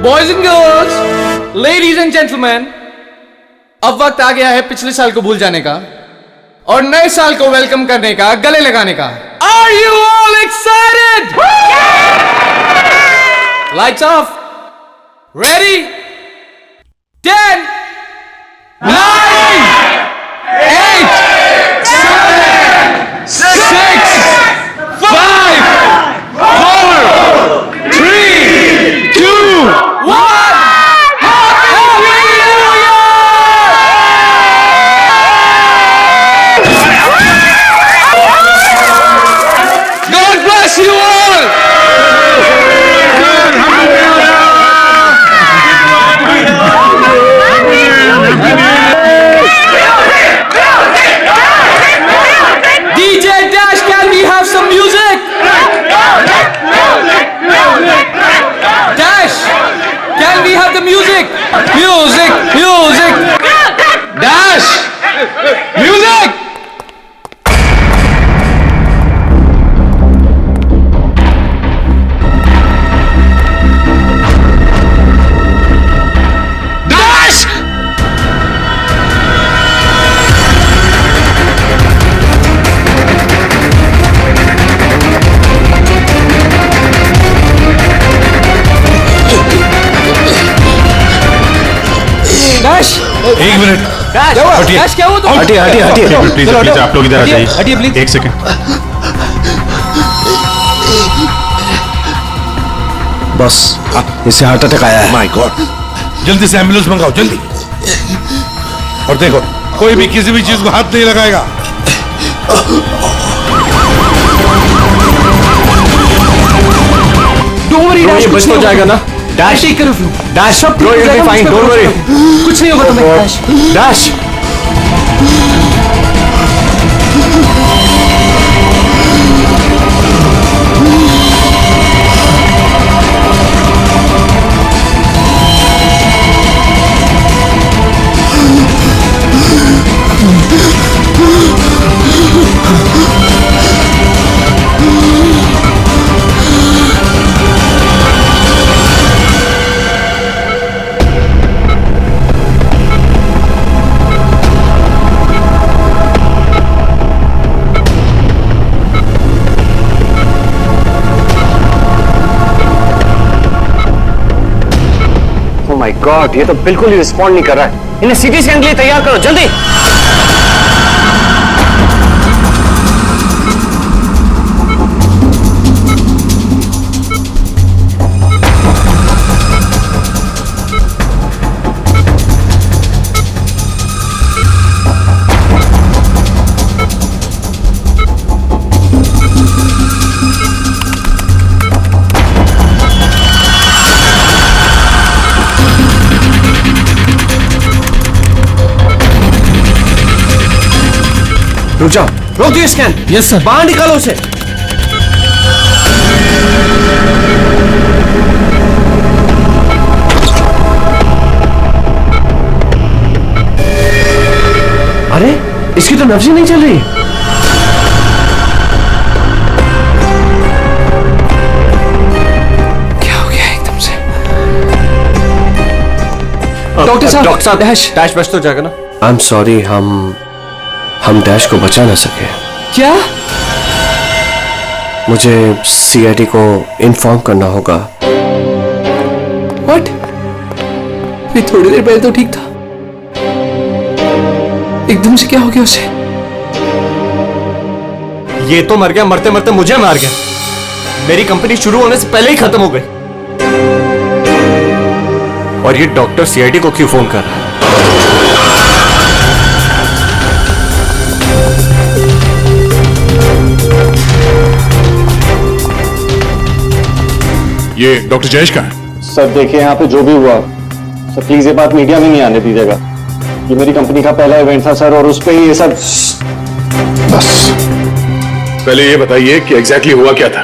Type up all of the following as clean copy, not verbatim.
Boys and girls, ladies and gentleman, अब वक्त आ गया है पिछले साल को भूल जाने का और नए साल को वेलकम करने का, गले लगाने का। Are you all excited? Lights off, ready, 10, 9, 8, 7, 6, 5, 4, 3, 2, 1. God bless you all. DJ Dash, can we have some music? Dash, can we have the music? Music, music. Dash, music. Dash. Dash, एक minute. Dash, हटिए। Dash क्या हुआ तुम? हटिए please चलो, please, आप लोग इधर आ हटिए, जाइए। हटिए, please। एक सेकंड। बस इसे हार्ट अटैक आया है। माय गॉड, जल्दी से एम्बुलेंस मंगाओ, जल्दी। और देखो, कोई भी किसी भी चीज को हाथ नहीं लगाएगा। Don't worry, Dash, ये कुछ बच नहीं तो जाएगा होगा। ना? Dash take care of you. Dash सब ठीक ब्रो, हो you'll be जाएगा, fine, मुझ पे don't भरोसा worry। रखो। कुछ नहीं होगा तुम्हें, Dash। डैश माय गॉड, ये तो बिल्कुल ही रिस्पॉन्ड नहीं कर रहा है। इन्हें सीटी स्कैन के लिए तैयार करो, जल्दी। रुक जाओ, रोक दिए स्कैन। Yes sir. बाहर निकालो उसे। अरे इसकी तो नब्ज ही नहीं चल रही। क्या हो गया एकदम से? डॉक्टर साहब, डैश बच तो जाएगा ना? आई एम सॉरी, हम डैश को बचा ना सके। क्या? मुझे सीआईडी को इन्फॉर्म करना होगा। व्हाट? ये थोड़ी देर पहले तो ठीक था, एकदम से क्या हो गया उसे? ये तो मर गया, मरते मरते मुझे मार गया। मेरी कंपनी शुरू होने से पहले ही खत्म हो गई। और ये डॉक्टर सीआईडी को क्यों फोन कर रहा है? ये डॉक्टर जयेश का है। सर देखिए, यहाँ पे जो भी हुआ सर, प्लीज ये बात मीडिया में नहीं आने दीजिएगा। ये मेरी कंपनी का पहला इवेंट था सर, और उस पे ही ये सब। बस पहले ये बताइए कि एग्जैक्टली हुआ क्या था?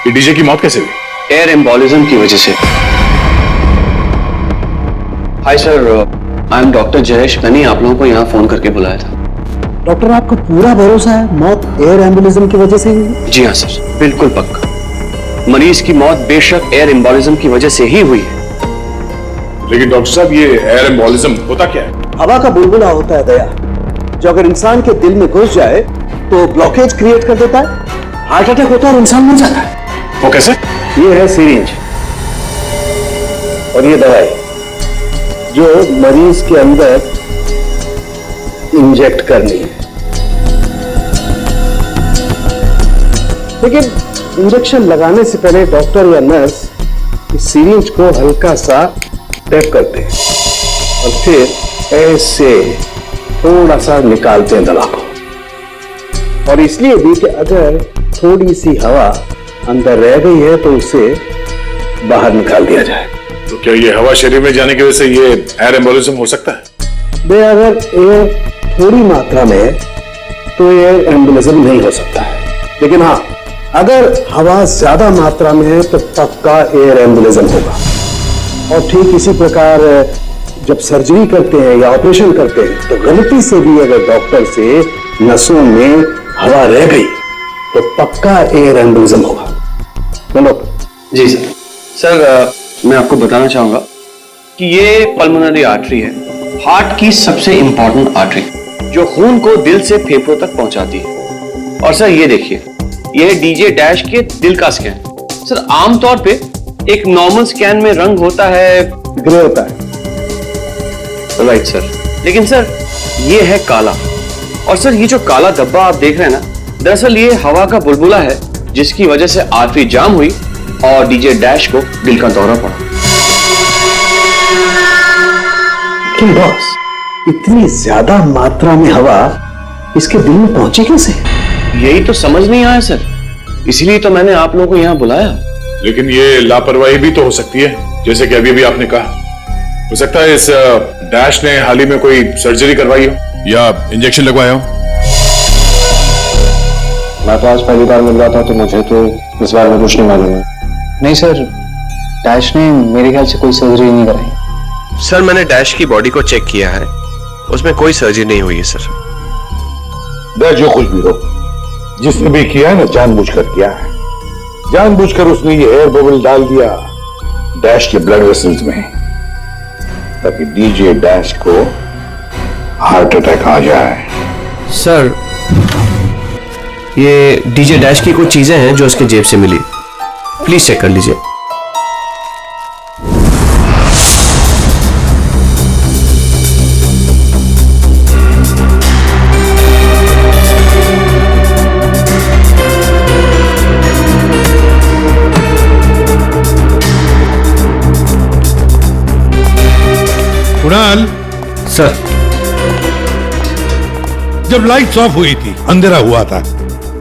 ये डीजे की मौत कैसे हुई? एयर एम्बोलिज्म की वजह से। Hi sir, I am doctor Jayesh. मैंने आप लोगों को यहाँ फोन करके बुलाया था। डॉक्टर, आपको पूरा भरोसा है मौत एयर एम्बुलिज्म की वजह से ही हुई? जी हाँ सर, बिल्कुल पक्का। मरीज की मौत बेशक एयर एम्बोलिज्म की वजह से ही हुई है, लेकिन डॉक्टर साहब ये एयर एम्बोलिज्म होता क्या है? हवा का बुलबुला होता है दया, जो अगर इंसान के दिल में घुस जाए तो ब्लॉकेज क्रिएट कर देता है, हार्ट अटैक होता है और इंसान मर जाता है। वो कैसे? ये है सिरिंज और ये दवाई जो मरीज के अंदर इंजेक्ट करनी है। लेकिन इंजेक्शन लगाने से पहले डॉक्टर या नर्स इस सिरिंज को हल्का सा टैप करते हैं और फिर ऐसे थोड़ा सा निकालते हैं दवा को। और इसलिए भी कि अगर थोड़ी सी हवा अंदर रह गई है तो उसे बाहर निकाल दिया जाए। तो क्या ये हवा शरीर में जाने की वजह से ये एयर एम्बोलिज्म हो सकता है? बे अगर एयर थोड़ी मात्रा में है तो एयर एम्बुलिज्म नहीं हो सकता है, लेकिन हाँ अगर हवा ज्यादा मात्रा में है तो पक्का एयर एम्बुलिज्म होगा। और ठीक इसी प्रकार जब सर्जरी करते हैं या ऑपरेशन करते हैं तो गलती से भी अगर डॉक्टर से नसों में हवा रह गई तो पक्का एयर एम्बुलिज्म होगा। बोलो। जी सर। सर मैं आपको बताना चाहूंगा कि ये पल्मोनरी आर्टरी है, हार्ट की सबसे इंपॉर्टेंट आर्टरी जो खून को दिल से फेफड़ों तक पहुंचाती है। और सर ये देखिए, ये डीजे डैश के दिल का स्कैन। सर आमतौर पे एक नॉर्मल स्कैन में रंग होता है, ग्रे होता है। राइट सर, लेकिन सर ये है काला। और सर ये जो काला धब्बा आप देख रहे हैं ना, दरअसल ये हवा का बुलबुला है जिसकी वजह से आर्टरी जाम हुई और डीजे डैश को दिल का दौरा पड़ा। लेकिन बॉस, इतनी ज्यादा मात्रा में हवा इसके दिल में पहुंची कैसे? यही तो समझ नहीं आया सर, इसीलिए तो मैंने आप लोगों को यहाँ बुलाया। लेकिन ये लापरवाही भी तो हो सकती है, जैसे कि अभी भी आपने कहा। हो सकता है इस डैश ने हाल ही में कोई सर्जरी करवाई हो या इंजेक्शन लगवाया हो। मैं तो आज पहली बार मिल रहा था तो मुझे तो इस बारे में कुछ नहीं मालूम है। नहीं सर, डैश ने मेरे ख्याल से कोई सर्जरी नहीं कराई। सर मैंने डैश की बॉडी को चेक किया है, उसमें कोई सर्जरी नहीं हुई है सर। जो कुछ भी हो, जिसने भी किया है ना जानबूझकर किया है। जानबूझकर उसने ये एयर बबल डाल दिया डैश के ब्लड वेसल्स में ताकि डीजे डैश को हार्ट अटैक आ जाए। सर ये डीजे डैश की कुछ चीजें हैं जो उसके जेब से मिली, प्लीज चेक कर लीजिए। कुणाल सर। जब लाइट्स ऑफ हुई थी, अंधेरा हुआ था,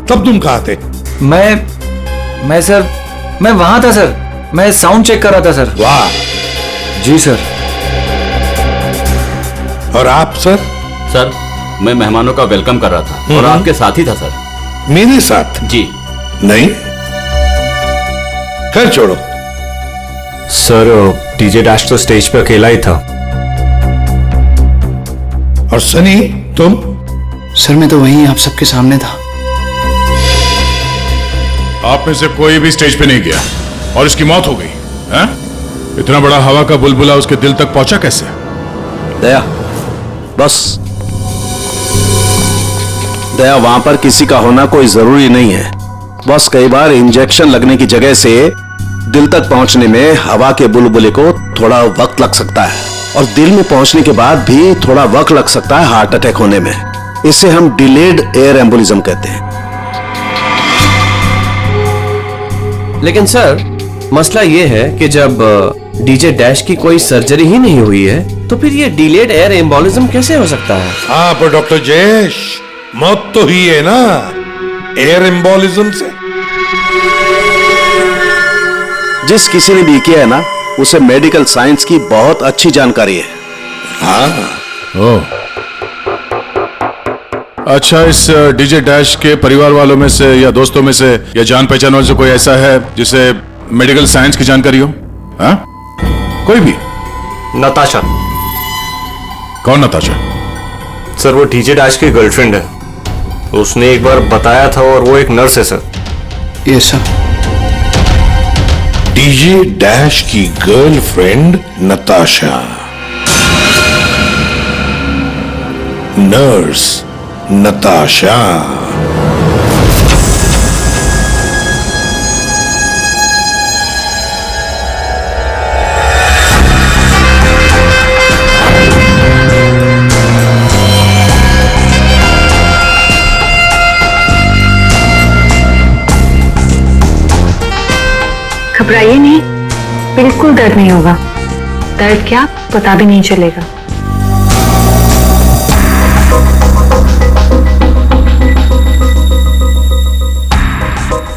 तब तुम कहाँ थे? मैं सर, मैं वहां था सर, मैं साउंड चेक कर रहा था सर। वाह। जी सर। और आप सर? सर मैं मेहमानों का वेलकम कर रहा था और आपके साथ ही था सर। मेरे साथ? जी नहीं, खैर छोड़ो। सर डीजे डैश तो स्टेज पे अकेला ही था। और सनी तुम? सर मैं तो वहीं आप सबके सामने था। आप में से कोई भी स्टेज पे नहीं गया और इसकी मौत हो गई है? इतना बड़ा हवा का बुलबुला उसके दिल तक पहुंचा कैसे? दया, बस दया, वहां पर किसी का होना कोई जरूरी नहीं है। बस कई बार इंजेक्शन लगने की जगह से दिल तक पहुंचने में हवा के बुलबुले को थोड़ा वक्त लग सकता है और दिल में पहुंचने के बाद भी थोड़ा वक्त लग सकता है हार्ट अटैक होने में। इसे हम डिलेड एयर एम्बोलिज्म कहते हैं। लेकिन सर मसला ये है कि जब डीजे डैश की कोई सर्जरी ही नहीं हुई है तो फिर ये डिलेड एयर एम्बोलिज्म कैसे हो सकता है? हाँ पर डॉक्टर जयेश, मौत तो हुई है ना एयर एम्बोलिज्म से। जिस किसी ने भी किया है ना, उसे मेडिकल साइंस की बहुत अच्छी जानकारी है। हाँ। ओह अच्छा, इस डीजे डैश के परिवार वालों में से या दोस्तों में से या जान पहचान वालों से कोई ऐसा है जिसे मेडिकल साइंस की जानकारी हो? हाँ? कोई भी? नताशा। कौन नताशा? सर वो डीजे डैश की गर्लफ्रेंड है, उसने एक बार बताया था और वो एक नर्स है sir. Yes sir. DJ dash की गर्लफ्रेंड नताशा, नर्स नताशा, घबराइए नहीं, बिल्कुल दर्द नहीं होगा। दर्द क्या, पता भी नहीं चलेगा।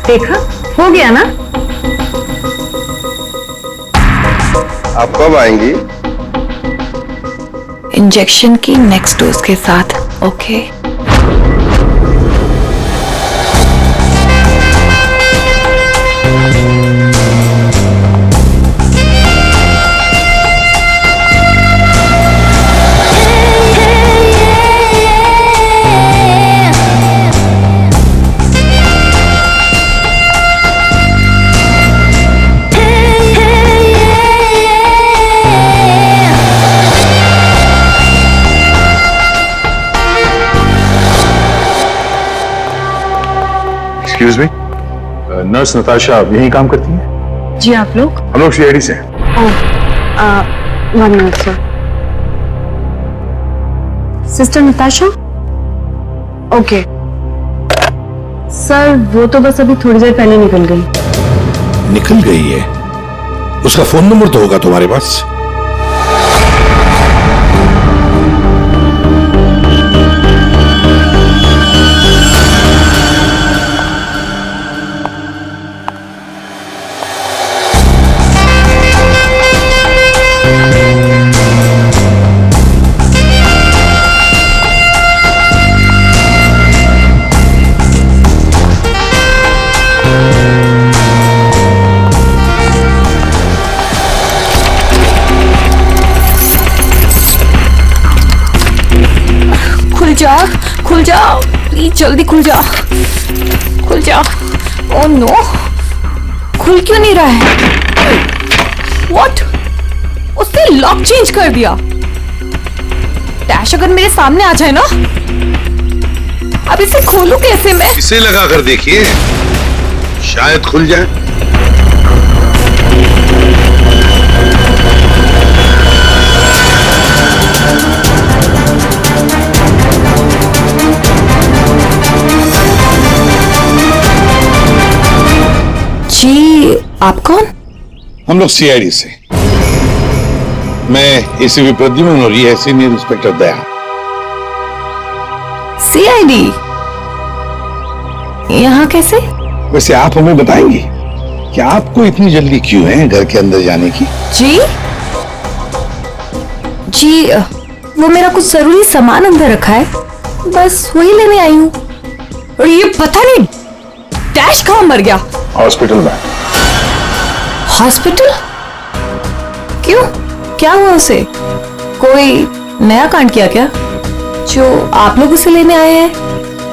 देखा, हो गया ना। आप कब आएंगी? इंजेक्शन की नेक्स्ट डोज के साथ। Okay. Excuse me, nurse Natasha यहीं काम करती है? जी, आप लोग? हम लोग सीआईडी से हैं। One minute sir. Sister Natasha? Okay sir, वो तो बस अभी थोड़ी देर पहले निकल गई। निकल गई है? उसका फोन नंबर तो होगा तुम्हारे पास? खुल जाओ प्लीज, जल्दी खुल जाओ, खुल जाओ। ओह नो, खुल क्यों नहीं रहा है? व्हाट? उसने लॉक चेंज कर दिया। डैश अगर मेरे सामने आ जाए ना, अब इसे खोलूं कैसे मैं? इसे लगा कर देखिए, शायद खुल जाए। जी, आप कौन? हम लोग सीआईडी से। मैं एसीपी प्रद्युम्न और ये सीनियर इंस्पेक्टर दया। सीआईडी यहाँ कैसे? वैसे आप हमें बताएंगी कि आपको इतनी जल्दी क्यों है घर के अंदर जाने की? जी जी, वो मेरा कुछ जरूरी सामान अंदर रखा है, बस वही लेने आई हूँ। और ये पता नहीं डैश कहाँ मर गया? हॉस्पिटल में। हॉस्पिटल? क्यों, क्या हुआ उसे? कोई नया कांड किया क्या जो आप लोग उसे लेने आए हैं?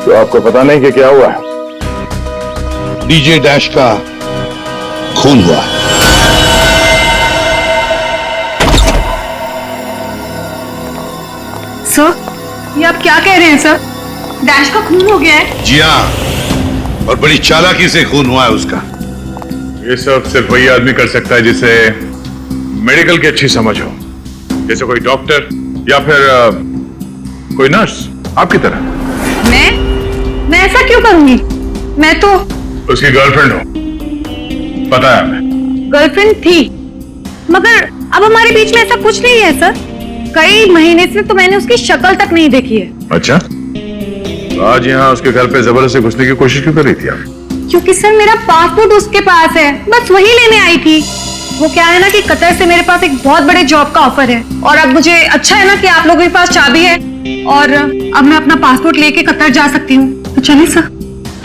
तो आपको पता नहीं कि क्या हुआ है? डीजे डैश का खून हुआ। सर, ये आप क्या कह रहे हैं सर? डैश का खून हो गया है? जी हाँ, और बड़ी चालाकी से खून हुआ है उसका। ये सब सिर्फ वही आदमी कर सकता है जिसे मेडिकल की अच्छी समझ हो, जैसे कोई डॉक्टर या फिर कोई नर्स आपकी तरह। मैं ऐसा क्यों करूंगी? मैं तो उसकी गर्लफ्रेंड हो, पता है हमें। गर्लफ्रेंड थी, मगर अब हमारे बीच में ऐसा कुछ नहीं है सर। कई महीने से तो मैंने उसकी शक्ल तक नहीं देखी है। अच्छा, तो आज यहाँ उसके घर पे जबरदस्ती घुसने की कोशिश क्यों कर रही थी आप? क्योंकि सर मेरा पासपोर्ट उसके पास है, बस वही लेने आई थी। वो क्या है ना कि कतर से मेरे पास एक बहुत बड़े जॉब का ऑफर है, और अब मुझे अच्छा है ना कि आप लोगों के पास चाबी है, और अब मैं अपना पासपोर्ट लेके कतर जा सकती हूँ। तो चलिए सर।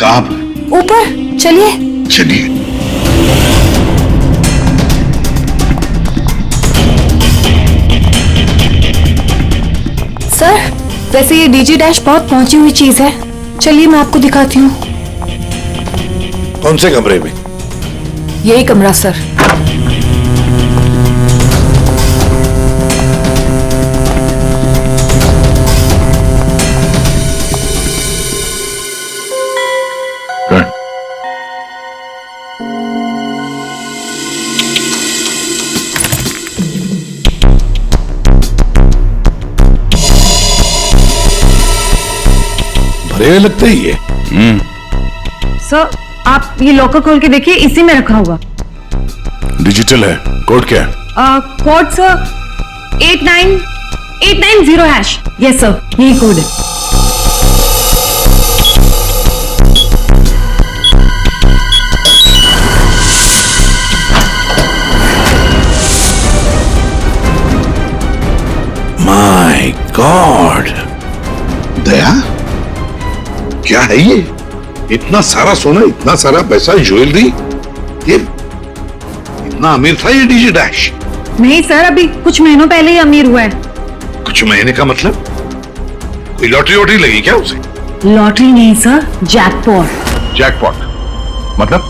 कहाँ पर? ऊपर चलिए। चलिए। सर, वैसे ये डीजी डैश बहुत पहुंची हुई चीज है, चलिए मैं आपको दिखाती हूँ। कौन से कमरे में? यही कमरा सर। भरे हुए लगते ही ये। सर आप ये लॉकर खोल के देखिए, इसी में रखा होगा। डिजिटल है, कोड क्या है? Code sir 89890#। यस सर, यही कोड है। माय गॉड, दया क्या है ये? इतना सारा सोना, इतना सारा पैसा, ज्वेलरी, ये इतना अमीर था ये डीजे डैश? नहीं सर, अभी कुछ महीनों पहले ही अमीर हुआ है। कुछ महीने का मतलब? कोई लॉटरी वॉटरी लगी क्या उसे? लॉटरी नहीं सर, जैकपॉट। जैकपॉट मतलब?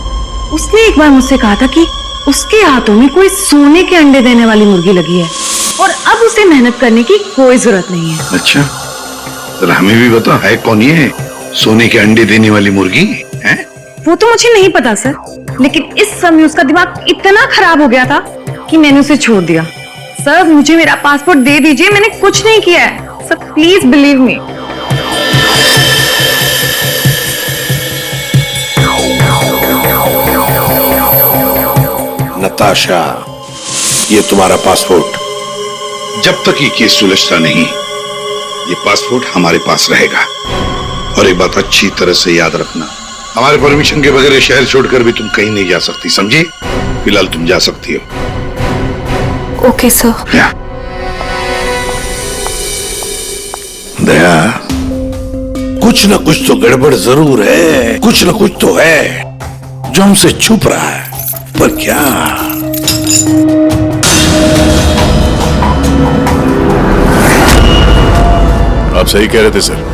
उसने एक बार मुझसे कहा था कि उसके हाथों में कोई सोने के अंडे देने वाली मुर्गी लगी है और अब उसे मेहनत करने की कोई जरूरत नहीं है। अच्छा, तो हमें भी बता, है कौन ये सोने के अंडे देने वाली मुर्गी है? वो तो मुझे नहीं पता सर, लेकिन इस समय उसका दिमाग इतना खराब हो गया था कि मैंने उसे छोड़ दिया। सर मुझे मेरा पासपोर्ट दे दीजिए, मैंने कुछ नहीं किया है sir, please believe me. Natasha, ये तुम्हारा पासपोर्ट, जब तक ये केस सुलझता नहीं, ये पासपोर्ट हमारे पास रहेगा। और एक बात अच्छी तरह से याद रखना, हमारे परमिशन के बगैर शहर छोड़कर भी तुम कहीं नहीं जा सकती, समझी? फिलहाल तुम जा सकती हो। Okay sir. दया, कुछ न कुछ तो गड़बड़ जरूर है, कुछ न कुछ तो है जो हमसे छुप रहा है, पर क्या? आप सही कह रहे थे सर।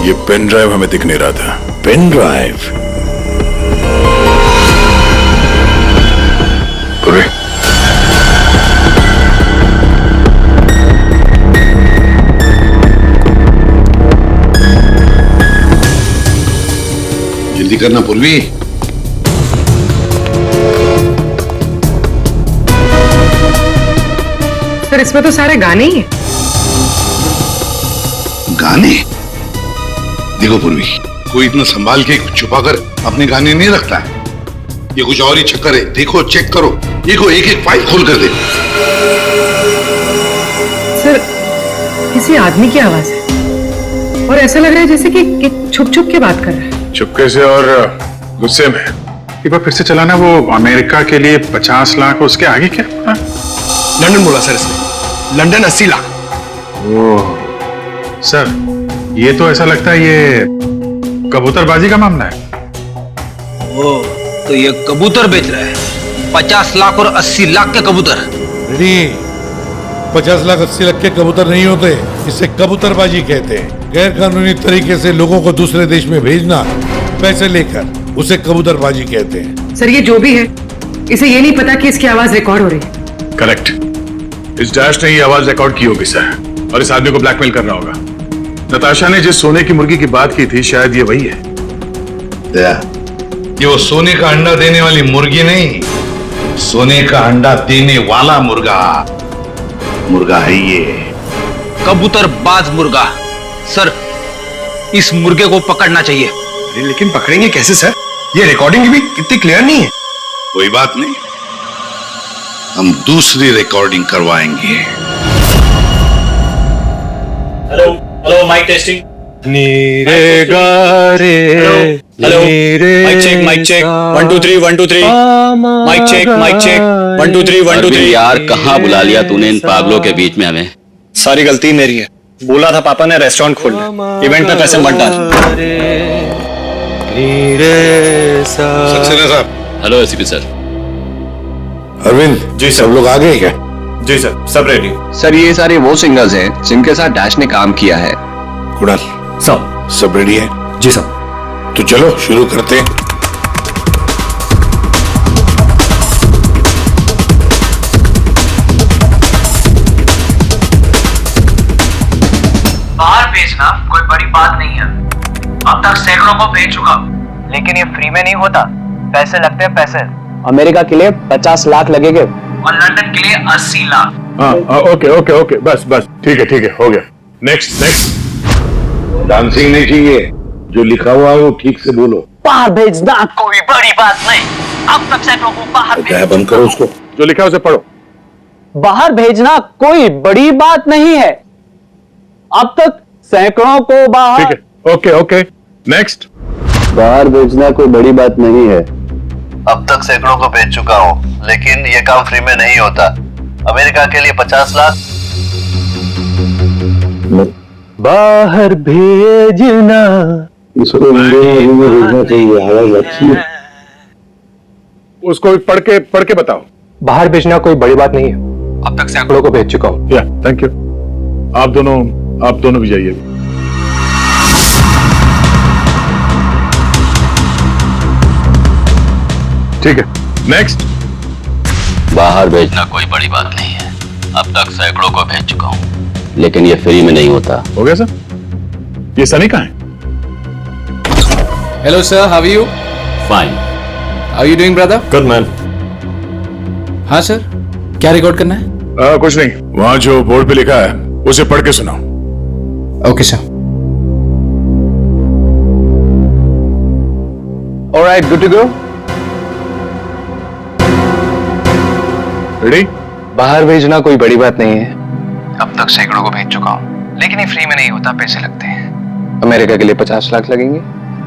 ये पेन ड्राइव हमें दिख नहीं रहा था। Pen drive? अरे जल्दी करना पूर्वी। सर इसमें तो सारे गाने ही हैं। गाने? देखो पूर्वी, कोई इतना संभाल के छुपाकर अपने गाने नहीं रखता है। ये कुछ और ही चक्कर है। देखो, चेक करो, देखो, एक एक फाइल खोल कर देखो। सर किसी आदमी की आवाज है और ऐसा लग रहा है जैसे कि छुप छुप के बात कर रहा है। चुपके से और गुस्से में। एक बार फिर से चलाना। वो अमेरिका के लिए 50 लाख, उसके आगे क्या? लंदन बोला सर इसने, लंदन 80 लाख। ओह सर, ये तो ऐसा लगता है ये कबूतरबाजी का मामला है। ओ, तो ये कबूतर बेच रहा है, 50 लाख और 80 लाख के कबूतर। नहीं, 50 लाख 80 लाख के कबूतर नहीं होते, इसे कबूतरबाजी कहते हैं। गैर कानूनी तरीके से लोगों को दूसरे देश में भेजना पैसे लेकर, उसे कबूतरबाजी कहते हैं। सर ये जो भी है, इसे ये नहीं पता कि इसकी आवाज रिकॉर्ड हो रही है। करेक्ट, इस डैश ने ये आवाज रिकॉर्ड की होगी सर, और इस आदमी को ब्लैकमेल कर रहा होगा। नताशा ने जिस सोने की मुर्गी की बात की थी, शायद ये वही है। ये वो सोने का अंडा देने वाली मुर्गी नहीं, सोने का अंडा देने वाला मुर्गा है ये। कबूतरबाज मुर्गा। सर इस मुर्गे को पकड़ना चाहिए। अरे लेकिन पकड़ेंगे कैसे सर? ये रिकॉर्डिंग भी इतनी क्लियर नहीं है। कोई बात नहीं, हम दूसरी रिकॉर्डिंग करवाएंगे। Hello hello, mic testing. नीरे गारे, hello, mic check 1 2 3 1 2 3, mic check 1 2 3 1 2 3। यार कहाँ बुला लिया तूने इन पागलों के बीच में हमें? सारी गलती मेरी है। बोला था पापा ने रेस्टोरेंट खोलना, इवेंट में पैसे मत डाल। सक्सेना साहब। Hello ACP sir. Arvind ji, सब लोग आ गए क्या? जी सर, सब रेडी। सर ये सारे वो सिंगर्स हैं जिनके साथ डैश ने काम किया है। कुणाल, सब रेडी है? जी सर। तो चलो शुरू करते हैं। बाहर भेजना कोई बड़ी बात नहीं है। अब तक सैकड़ों को भेज चुका, लेकिन ये फ्री में नहीं होता, पैसे लगते हैं पैसे। अमेरिका के लिए 50 लाख लगेंगे और लंदन के लिए 80 लाख। ओके ओके ओके, बस बस, ठीक है, हो गया। Next next. डांसिंग नहीं चाहिए, जो लिखा हुआ है वो ठीक से बोलो। बाहर भेजना कोई बड़ी बात नहीं। अब तक सैकड़ों को बाहर क्या बंद करो उसको, जो लिखा है उसे पढ़ो। बाहर भेजना कोई बड़ी बात नहीं है। अब तक सैकड़ों को बाहर। ठीक है, ओके ओके, नेक्स्ट। बाहर भेजना कोई बड़ी बात नहीं है। अब तक सैकड़ों को भेज चुका हूँ, लेकिन ये काम फ्री में नहीं होता। अमेरिका के लिए 50 लाख। बाहर भेजना इसको इंडिया में भेजना चाहिए, आवाज अच्छी है। उसको पढ़ के बताओ। बाहर भेजना कोई बड़ी बात नहीं है। अब तक सैकड़ों को भेज चुका हूँ। या थैंक यू। आप दोनों भी जाइए। ठीक है, नेक्स्ट। बाहर भेजना कोई बड़ी बात नहीं है। अब तक सैकड़ों को भेज चुका हूँ, लेकिन ये फ्री में नहीं होता। हो गया सर? ये सनी कहाँ है? Hello sir, how are you? Fine. How you doing brother? Good man. हाँ सर, क्या रिकॉर्ड करना है? कुछ नहीं, वहां जो बोर्ड पे लिखा है उसे पढ़ के सुनाओ। Okay sir. Alright, good to go. Ready? बाहर भेजना कोई बड़ी बात नहीं है। अब तक सैकड़ों को भेज चुका हूँ, लेकिन ये फ्री में नहीं होता, पैसे लगते हैं। अमेरिका के लिए 50 लाख लगेंगे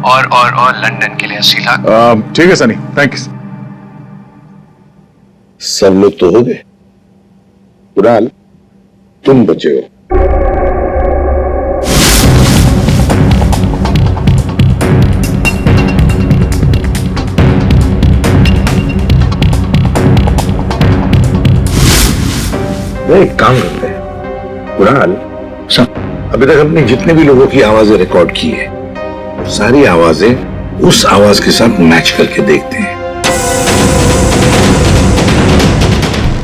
और लंदन के लिए 80 लाख। ठीक है सनी, थैंक यू। सब लोग तो हो गए, कुणाल तुम बचे हो। एक काम करते हैं कुणाल, अभी तक हमने जितने भी लोगों की आवाजें रिकॉर्ड की है, सारी आवाजें उस आवाज के साथ मैच करके देखते हैं।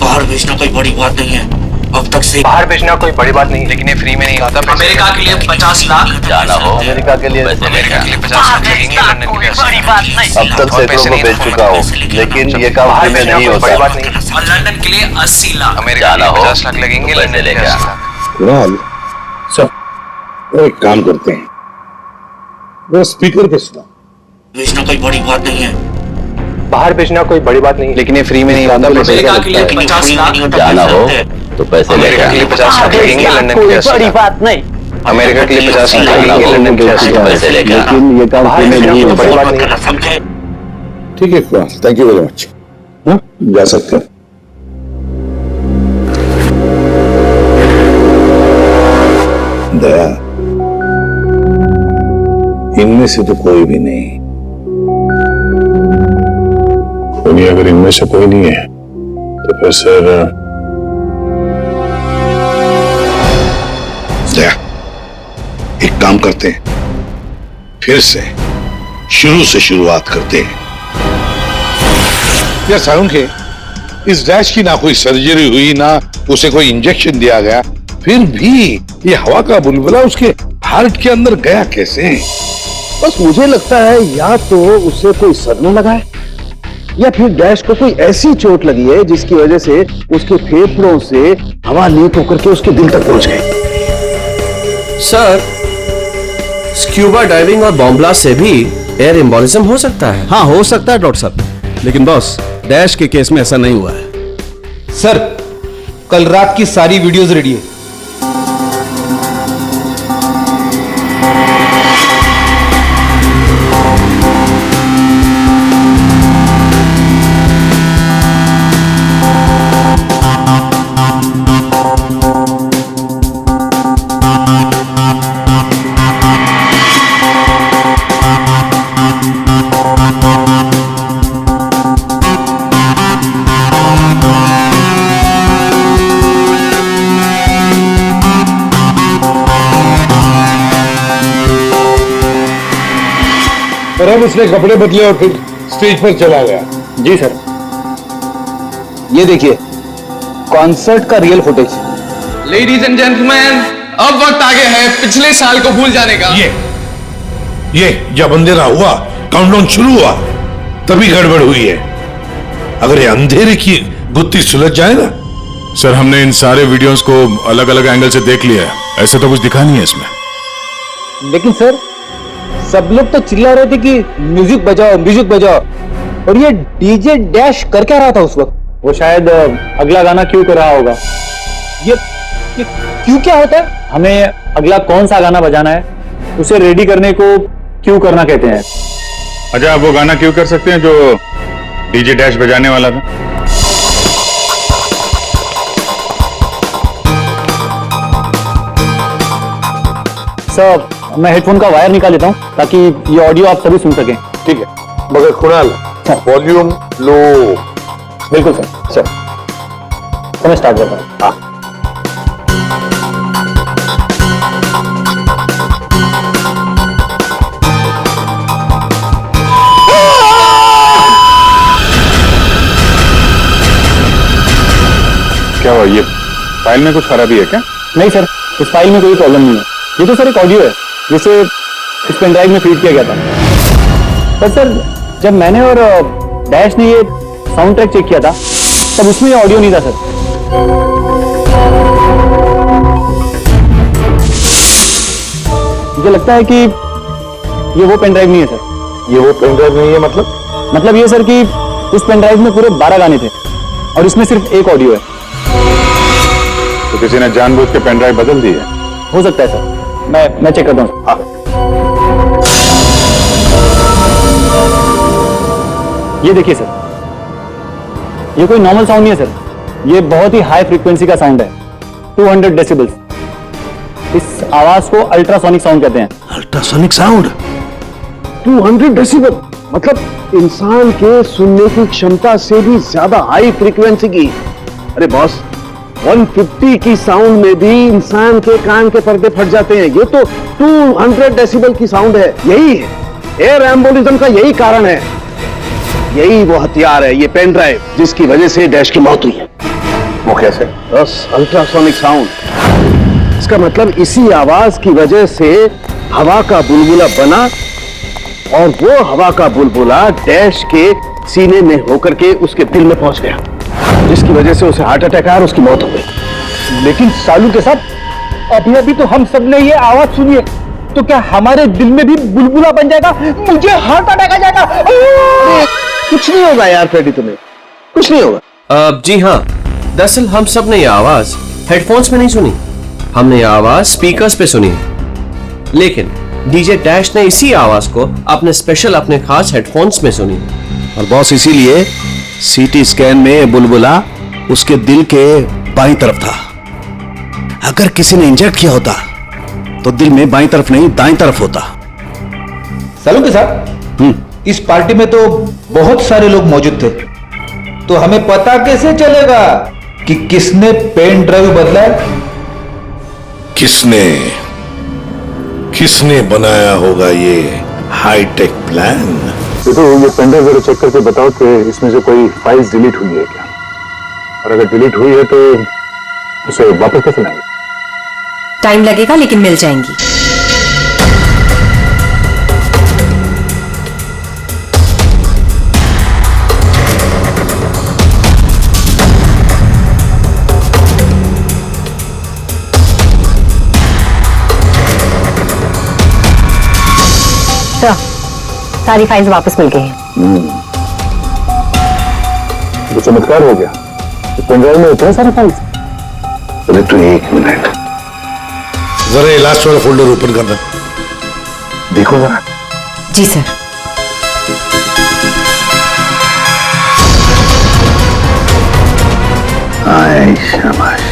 बाहर भेजना कोई बड़ी बात नहीं है। अब तक से बाहर भेजना कोई बड़ी बात नहीं, लेकिन ये फ्री में नहीं होता। अमेरिका के लिए 50 लाख। जाना हो अमेरिका के लिए 50 लाख लगेंगे, लंदन के लिए 80 लाख। अब तक सैकड़ों को भेज चुका हूँ, लेकिन ये काम फ्री में नहीं होता। और लंदन के लिए 80 लाख। अमेरिका के लिए 50 लाख लगेंगे, लंदन के लिए 80 लाख। कुणाल सब एक काम करते हैं, वो स्पीकर पे सुना। भेजना कोई बड़ी बात नहीं है। बाहर भेजना कोई बड़ी बात नहीं, लेकिन ये फ्री में नहीं होता। अमेरिका के लिए 50 लाख। जाना हो तो पैसे अमेरिका के लिए 50 लाख लगेंगे, लंदन के लिए 80 लाख। बात नहीं। अमेरिका के लिए 50 लाख लगेंगे, लंदन के लिए 80 लाख। पैसे लेकर लेकिन ये काम बाहर फ्री में भेजना नहीं कोई होता। बड़ी बात नहीं। समझे? ठीक है Kunal, thank you very much. जा सकते हैं। दया, इनमें से तो कोई भी नहीं। अगर इनमें से कोई नहीं है तो फिर सर दया, एक काम करते हैं, फिर से शुरू से शुरुआत करते हैं। यार साउंड के इस डैश की ना कोई सर्जरी हुई, ना उसे कोई इंजेक्शन दिया गया, फिर भी ये हवा का बुलबुला उसके हार्ट के अंदर गया कैसे? बस मुझे लगता है या तो उसे कोई सदमा लगा है, या फिर डैश को कोई ऐसी चोट लगी है जिसकी वजह से उसके फेफड़ों से हवा लीक होकर के उसके दिल तक पहुंच गई। सर, स्क्यूबा डाइविंग और बॉम्ब ब्लास्ट से भी एयर एम्बोलिज्म हो सकता है। हाँ हो सकता है डॉक्टर साहब, लेकिन बॉस डैश के केस में ऐसा नहीं हुआ है। सर, कल रात की सारी वीडियोस रेडी है। और अब उसने कपड़े बदले और फिर स्टेज पर चला गया। जी सर। ये देखिए कॉन्सर्ट का real footage. Ladies and gentleman, अब वक्त आ गया है पिछले साल को भूल जाने का। ये जब अंधेरा हुआ, काउंटडाउन शुरू हुआ, तभी गड़बड़ हुई है। अगर ये अंधेरे की गुत्थी सुलझ जाए ना। सर, हमने इन सारे वीडियोस को अलग अलग एंगल से देख लिया है, ऐसा तो कुछ दिखा नहीं है इसमें। लेकिन सर सब लोग तो चिल्ला रहे थे कि म्यूजिक बजाओ म्यूजिक बजाओ, और ये डीजे डैश कर क्या रहा था उस वक्त? वो शायद अगला गाना क्यों कर रहा होगा। ये क्यों क्या होता है? हमें अगला कौन सा गाना बजाना है उसे रेडी करने को क्यों करना कहते हैं। अच्छा, आप वो गाना क्यों कर सकते हैं जो डीजे डैश बजाने वाला था? सर, मैं हेडफोन का वायर निकाल लेता हूँ ताकि ये ऑडियो आप सभी सुन सकें। ठीक है, मगर कुणाल वॉल्यूम लो। बिल्कुल सर। तो मैं स्टार्ट करता हूँ। क्या हुआ, ये फाइल में कुछ खराबी है क्या? नहीं सर, इस फाइल में कोई प्रॉब्लम नहीं है। ये तो सर एक ऑडियो है जिसे इस पेन ड्राइव में फीड किया गया था। पर सर, जब मैंने और डैश ने ये साउंड ट्रैक चेक किया था तब उसमें ये ऑडियो नहीं था सर। मुझे लगता है कि ये वो पेन ड्राइव नहीं है सर। ये वो पेन ड्राइव नहीं है मतलब ये सर कि उस पेन ड्राइव में पूरे 12 गाने थे और इसमें सिर्फ एक ऑडियो है। तो किसी ने जानबूझ के पेन ड्राइव बदल दी है? हो सकता है सर, मैं चेक करता हूँ। ये देखिए सर, ये कोई नॉर्मल साउंड नहीं है सर, ये बहुत ही हाई फ्रीक्वेंसी का साउंड है, 200 डेसिबल्स। इस आवाज को अल्ट्रासोनिक साउंड कहते हैं। अल्ट्रासोनिक साउंड 200 डेसिबल, मतलब इंसान के सुनने की क्षमता से भी ज्यादा हाई फ्रीक्वेंसी की। अरे बॉस, 150 की साउंड में भी इंसान के कान के पर्दे फट जाते हैं, ये तो 200 डेसिबल की साउंड है। यही है एयर एम्बोलिज्म का, यही कारण है, यही वो हथियार है, ये पेन ड्राइव जिसकी वजह से डैश की मौत हुई है। वो कैसे? बस अल्ट्रासोनिक साउंड। इसका मतलब इसी आवाज की वजह से हवा का बुलबुला बना और वो हवा का बुलबुला डैश के सीने में होकर के उसके दिल में पहुंच गया, जिसकी वजह से उसे हार्ट अटैक आया और उसकी मौत हो गई। लेकिन सालू के साथ अभी तो हम सबने ये आवाज सुनी है, तो क्या हमारे दिल में भी बुलबुला बन जाएगा? मुझे हार्ट अटैक आ जाएगा। कुछ नहीं होगा यार फ्रेडी, तुम्हें कुछ नहीं होगा। जी हाँ, दरअसल हम सब ने ये आवाज हेडफोन्स में नहीं सुनी, हमने ये आवाज स्पीकर्स पे सुनी। लेकिन डीजे डैश ने इसी आवाज को अपने खास हेडफोन्स में सुनी। और बॉस, इसीलिए सीटी स्कैन में बुलबुला उसके दिल के बाईं तरफ था। अगर किसी ने इंजेक्ट किया होता तो दिल में बाईं तरफ नहीं दाईं तरफ होता। सालू के साथ इस पार्टी में तो बहुत सारे लोग मौजूद थे, तो हमें पता कैसे चलेगा कि किसने पेन ड्राइव बदला है? किसने बनाया होगा ये हाईटेक प्लान? तो ये पेन ड्राइव जरा चेक करके बताओ कि इसमें से कोई फाइल्स डिलीट हुई है क्या, और अगर डिलीट हुई है तो उसे वापस कैसे लाएंगे? टाइम लगेगा लेकिन मिल जाएंगी। सारी फाइल्स वापस मिल गई हैं। तो चमत्कार हो गया, इस पेन ड्राइव में इतने सारे फाइल्स। अरे तो एक मिनट, जरा लास्ट वाला फोल्डर ओपन करना, देखो जरा। जी सर। आए शाबाश।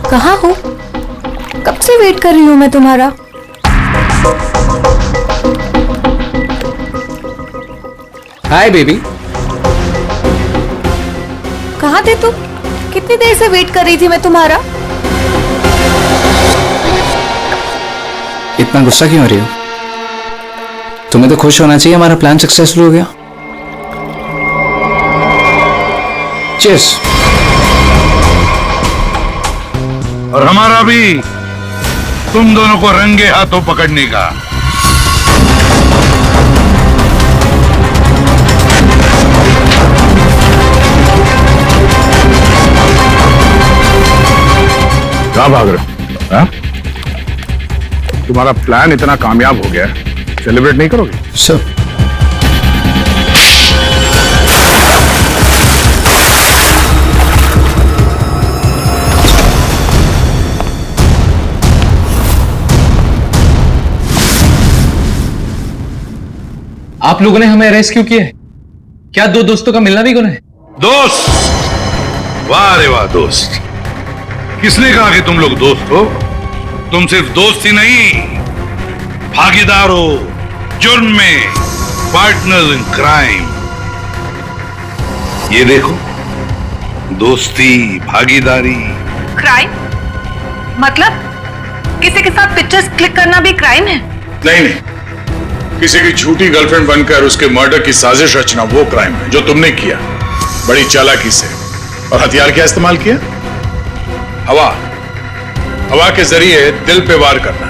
कहाँ हो? कब से वेट कर रही हूँ मैं तुम्हारा। Hi baby. कहाँ थे तुम? कितनी देर से वेट कर रही थी मैं तुम्हारा। इतना गुस्सा क्यों हो रही हो? तुम्हें तो खुश होना चाहिए, हमारा प्लान सक्सेसफुल हो गया। चीयर्स। और हमारा भी तुम दोनों को रंगे हाथों पकड़ने का। कहाँ भाग रहे हो? हाँ? तुम्हारा प्लान इतना कामयाब हो गया, सेलिब्रेट नहीं करोगे? सर आप लोगों ने हमें अरेस्ट क्यों किया है? क्या दो दोस्तों का मिलना भी गुनाह है? दोस्त? वाह रे वाह दोस्त। किसने कहा कि तुम लोग दोस्त हो? तुम सिर्फ दोस्त ही नहीं, भागीदार हो जुर्म में, पार्टनर इन क्राइम। ये देखो, दोस्ती, भागीदारी। क्राइम मतलब किसी के साथ पिक्चर्स क्लिक करना भी क्राइम है? नहीं नहीं, किसी की झूठी गर्लफ्रेंड बनकर उसके मर्डर की साजिश रचना वो क्राइम है जो तुमने किया, बड़ी चालाकी से। और हथियार क्या इस्तेमाल किया? हवा। हवा के जरिए दिल पे वार करना,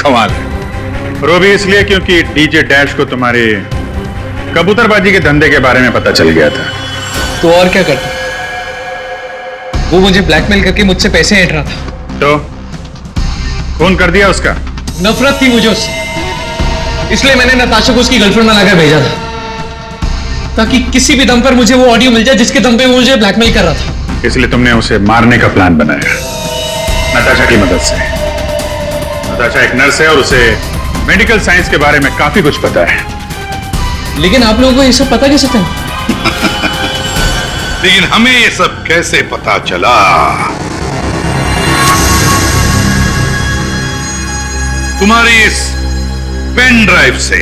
कमाल है। और वो भी इसलिए क्योंकि डीजे डैश को तुम्हारे कबूतरबाजी के धंधे के बारे में पता चल गया था। तो और क्या करता? वो मुझे ब्लैकमेल करके मुझसे पैसे ऐंठ रहा था। तो फोन कर दिया उसका? नफरत थी मुझे उससे, इसलिए मैंने नताशा को उसकी गर्लफ्रेंड बनाकर भेजा था, ताकि किसी भी दम पर मुझे वो ऑडियो मिल जाए जिसके दम पे वो मुझे ब्लैकमेल कर रहा था। इसलिए तुमने उसे मारने का प्लान बनाया नताशा की मदद से। नताशा एक नर्स है और उसे मेडिकल साइंस के बारे में काफी कुछ पता है। लेकिन आप लोगों को ये सब पता कैसे था? लेकिन हमें ये सब कैसे पता चला? तुम्हारी इस पेन ड्राइव से,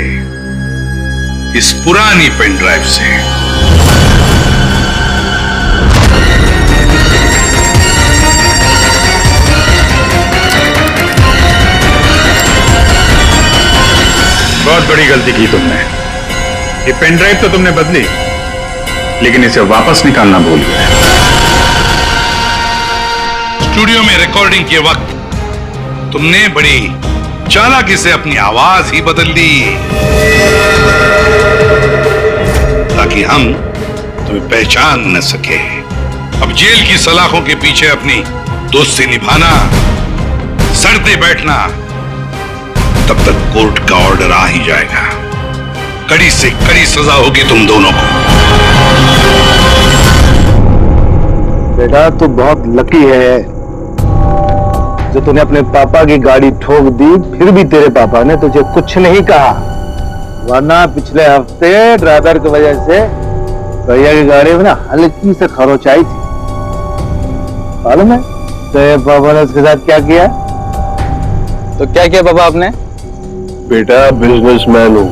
इस पुरानी पेन ड्राइव से। बहुत बड़ी गलती की तुमने। ये पेन ड्राइव तो तुमने बदली, लेकिन इसे वापस निकालना भूल गए। स्टूडियो में रिकॉर्डिंग के वक्त तुमने बड़ी चालाकी से अपनी आवाज ही बदल दी, ताकि हम तुम्हें पहचान न सके। अब जेल की सलाखों के पीछे अपनी दोस्ती निभाना, सड़ते बैठना, तब तक कोर्ट का ऑर्डर आ ही जाएगा। कड़ी से कड़ी सजा होगी तुम दोनों को। बेटा तू बहुत लकी है जो तूने अपने पापा की गाड़ी ठोक दी, फिर भी तेरे पापा ने तुझे कुछ नहीं कहा। वरना पिछले हफ्ते ड्राइवर की वजह से भैया की गाड़ी में ना हल्की से खरोच आई थी। मालूम है तेरे पापा ने उसके साथ क्या किया? तो क्या किया पापा आपने? बेटा बिजनेसमैन हूं,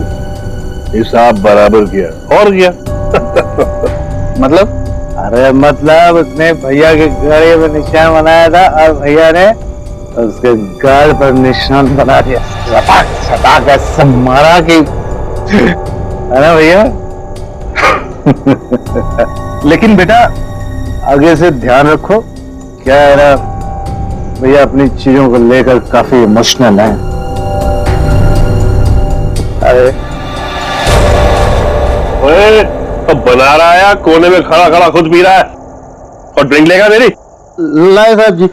हिसाब बराबर किया और क्या। मतलब? अरे मतलब उसने भैया की गाड़ी में निशान बनाया था और भैया ने उसके गाड़ पर निशान बना दिया। सटाक ऐसा मारा कि, है ना भैया? लेकिन बेटा आगे से ध्यान रखो, क्या है ना भैया अपनी चीजों को लेकर काफी इमोशनल है। अरे तो बना रहा है, कोने में खड़ा खड़ा खुद पी रहा है। और ड्रिंक लेगा मेरी? लाए साहब जी।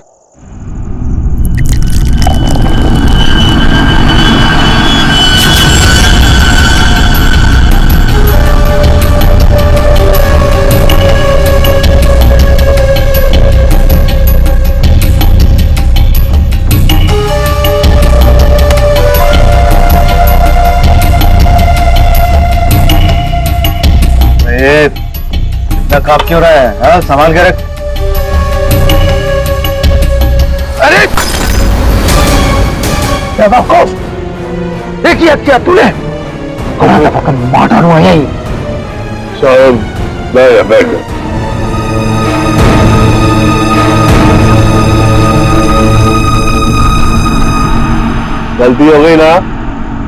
इतना कांप क्यों रहा है? हाँ, संभाल के रख। बेवकूफ, ये किया क्या तूने? मार डालूंगा यही। साहब बैठ गलती हो गई ना,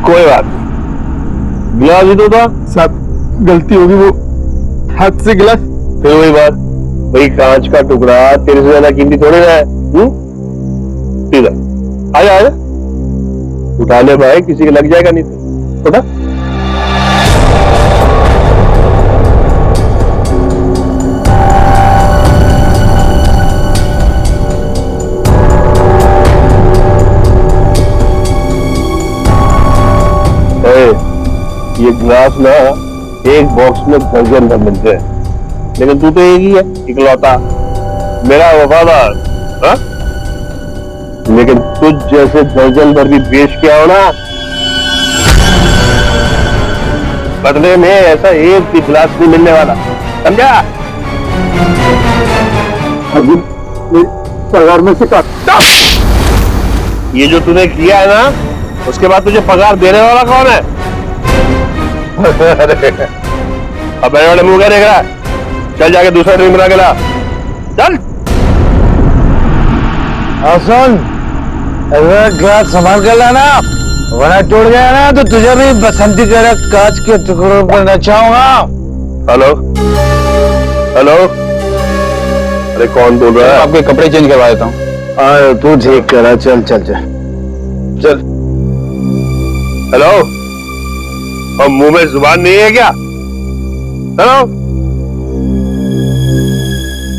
कोई बात नहीं, गिलास ही तो था। साहब गलती होगी, वो हाथ से गिलास। फिर वही बात, वही कांच का टुकड़ा तेरे से ज्यादा कीमती थोड़ी ना है। ठीक है, आजा आजा, उठा ले भाई, किसी के लग जाएगा नहीं तो। उठा। ये गिलास ना एक बॉक्स में दर्जन भर मिलते हैं, लेकिन तू तो एक ही है, इकलौता मेरा वफादार। हाँ? लेकिन तुझ जैसे दर्जन भर भी बेच के आओ ना, बदले में ऐसा एक भी गिलास नहीं मिलने वाला, समझा? अभी पगार में से काट। ये जो तूने किया है ना, उसके बाद तुझे पगार देने वाला कौन है? अब मेरे वाले मुंह क्या देख रहा है? चल जाके दूसरा ड्रिंक बना के ला, चल। सुन, ग्लास संभाल कर लाना, वरना टूट गया ना तो तुझे भी बसंती तरह कांच के टुकड़ों पर नचाऊंगा। हेलो हेलो, अरे कौन बोल रहा है? आपके कपड़े चेंज करवा देता हूँ। तू ठीक करा, चल चल चल चल। हेलो, और मुंह में जुबान नहीं है क्या? हेलो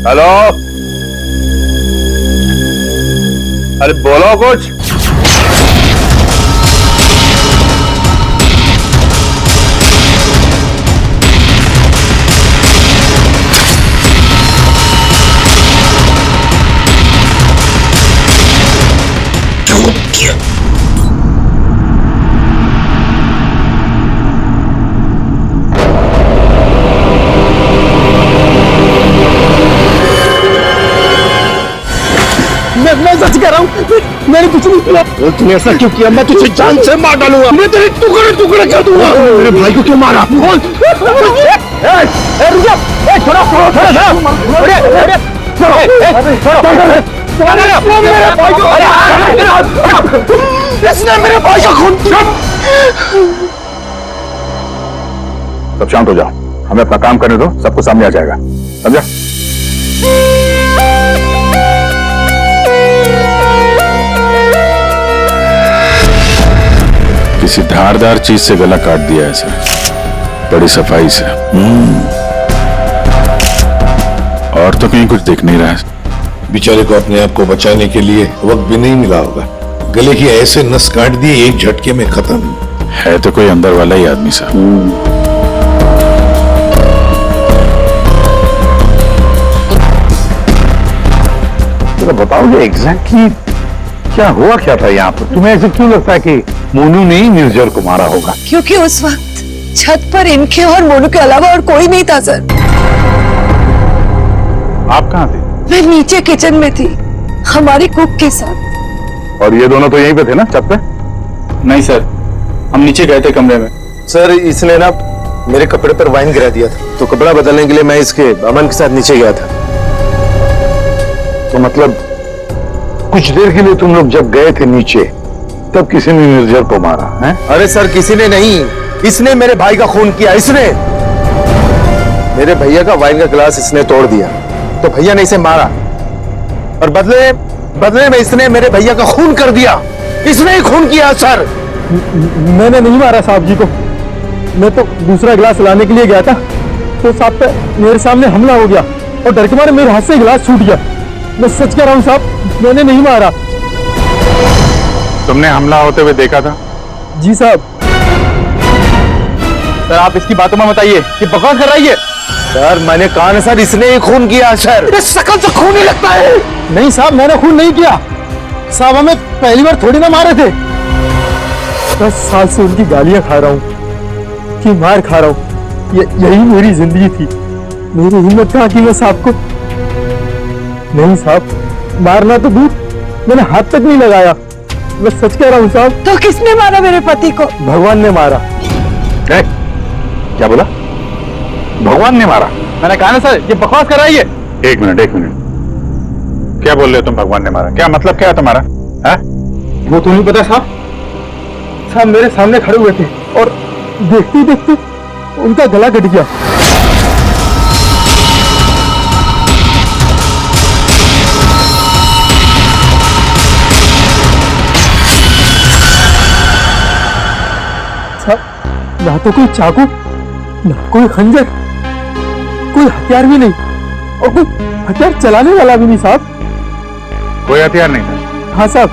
हेलो, अरे बोलो कुछ। मैं सच कह रहा हूँ, मैंने कुछ नहीं किया। तूने ऐसा क्यों किया? मैं तुझे जान से मार डालूंगा, मैं तेरे टुकड़े टुकड़े कर दूंगा। मेरे भाई को क्यों मारा? बोल। रुक जा, छोड़ो छोड़ो छोड़ो, इसने मेरे भाई का खून किया। सब शांत हो जाओ, हमें अपना काम करने दो, सबको सामने आ जाएगा, समझा? किसी धारदार चीज से गला काट दिया है सर, बड़ी सफाई से। और तो कहीं कुछ दिख नहीं रहा है। बेचारे को अपने आप को बचाने के लिए वक्त भी नहीं मिला होगा, गले की ऐसे नस काट दी एक झटके में खत्म। है तो कोई अंदर वाला ही आदमी साहब। तो बताओगे एग्जैक्टली क्या हुआ, क्या था यहाँ पर? तुम्हें ऐसे क्यों लगता है कि मोनू ने ही निर्जर को मारा होगा? क्योंकि उस वक्त छत पर इनके और मोनू के अलावा और कोई नहीं था सर। आप कहाँ थे? मैं नीचे किचन में थी, हमारी कुक के साथ। और ये दोनों तो यहीं पे थे ना, छत पे? नहीं सर, हम नीचे गए थे कमरे में। सर इसने ना मेरे कपड़े पर वाइन गिरा दिया था, तो कपड़ा बदलने के लिए मैं इसके अमन के साथ नीचे गया था। तो मतलब कुछ देर के लिए तुम लोग जब गए थे नीचे, तब किसी ने निर्जर को मारा है? अरे सर किसी ने नहीं, इसने मेरे भाई का खून किया। इसने मेरे भैया का वाइन का गिलास इसने तोड़ दिया, तो भैया ने इसे मारा, और बदले में इसने मेरे भैया का खून कर दिया। इसने ही खून किया सर। मैंने नहीं मारा साहब जी को, मैं तो दूसरा गिलास लाने के लिए गया था, तो साहब पे मेरे सामने हमला हो गया और डर के मारे मेरे हाथ से गिलास छूट गया। मैं सच कह रहा हूँ साहब, मैंने नहीं मारा। तुमने हमला होते हुए देखा था? जी साहब। सर आप इसकी बातों में बताइए, ये बकवास कर रही है। सर मैंने कहा ना सर, इसने ही खून किया सर। शकल से खून ही लगता है। नहीं साहब, मैंने खून नहीं किया साहब, हमें पहली बार थोड़ी ना मारे थे। 10 साल से उनकी गालियां खा रहा हूँ, कि मार खा रहा हूँ, यही मेरी जिंदगी थी। मेरी हिम्मत कहाँ की मैं साहब को? नहीं साहब, मारना तो दूर, मैंने हाथ तक नहीं लगाया। मैं सच कह रहा हूँ साहब। तो किसने मारा मेरे पति को? भगवान ने मारा। क्या बोला? भगवान ने मारा? मैंने कहा ना सर, ये बकवास कर रही है। एक मिनट, क्या बोल रहे हो तुम? भगवान ने मारा? क्या मतलब क्या है तुम्हारा? है? वो तो नहीं पता साहब। साहब मेरे सामने खड़े हुए थे और देखते ही देखते उनका गला कट गया। साहब ना तो कोई चाकू, ना कोई खंजर, कोई हथियार भी नहीं और कोई हथियार चलाने वाला भी नहीं साहब। कोई हथियार नहीं था? हाँ साहब,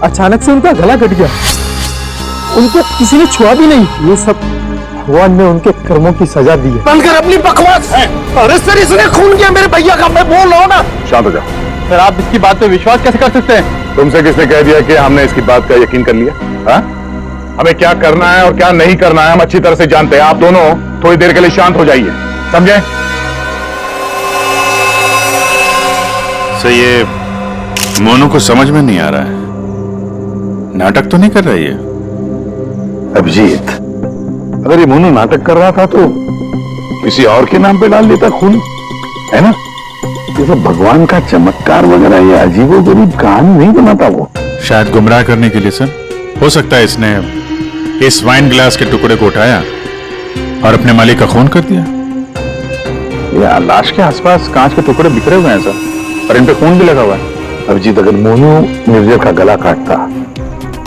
अचानक से उनका गला कट गया। उनको किसी ने छुआ भी नहीं। ये सब भगवान ने उनके कर्मों की सजा दी है। बंद कर अपनी बकवास। अरे सर, इसने खून किया मेरे भैया का, मैं बोल रहा हूँ ना। शांत हो जाओ। सर आप इसकी बात पे विश्वास कैसे कर सकते हैं? तुमसे किसने कह दिया कि हमने इसकी बात का यकीन कर लिया? हाँ? हमें क्या करना है और क्या नहीं करना है हम अच्छी तरह से जानते हैं। आप दोनों थोड़ी देर के लिए शांत हो जाइए, समझे? सर ये मोनू को समझ में नहीं आ रहा है, नाटक तो नहीं कर रही है? अभिजीत, अगर ये मोनू नाटक कर रहा था तो किसी और के नाम पे डाल देता खून, है ना? जैसे भगवान का चमत्कार वगैरह ये अजीबोगरीब कहानी नहीं बनाता वो। शायद गुमराह करने के लिए सर। हो सकता है इसने इस वाइन ग्लास के टुकड़े को उठाया और अपने मालिक का खून कर दिया। ये लाश के आसपास कांच के टुकड़े बिखरे हुए हैं सर, और इन पे खून भी लगा हुआ है। अभिजीत, अगर मोनू निर्जर का गला काटता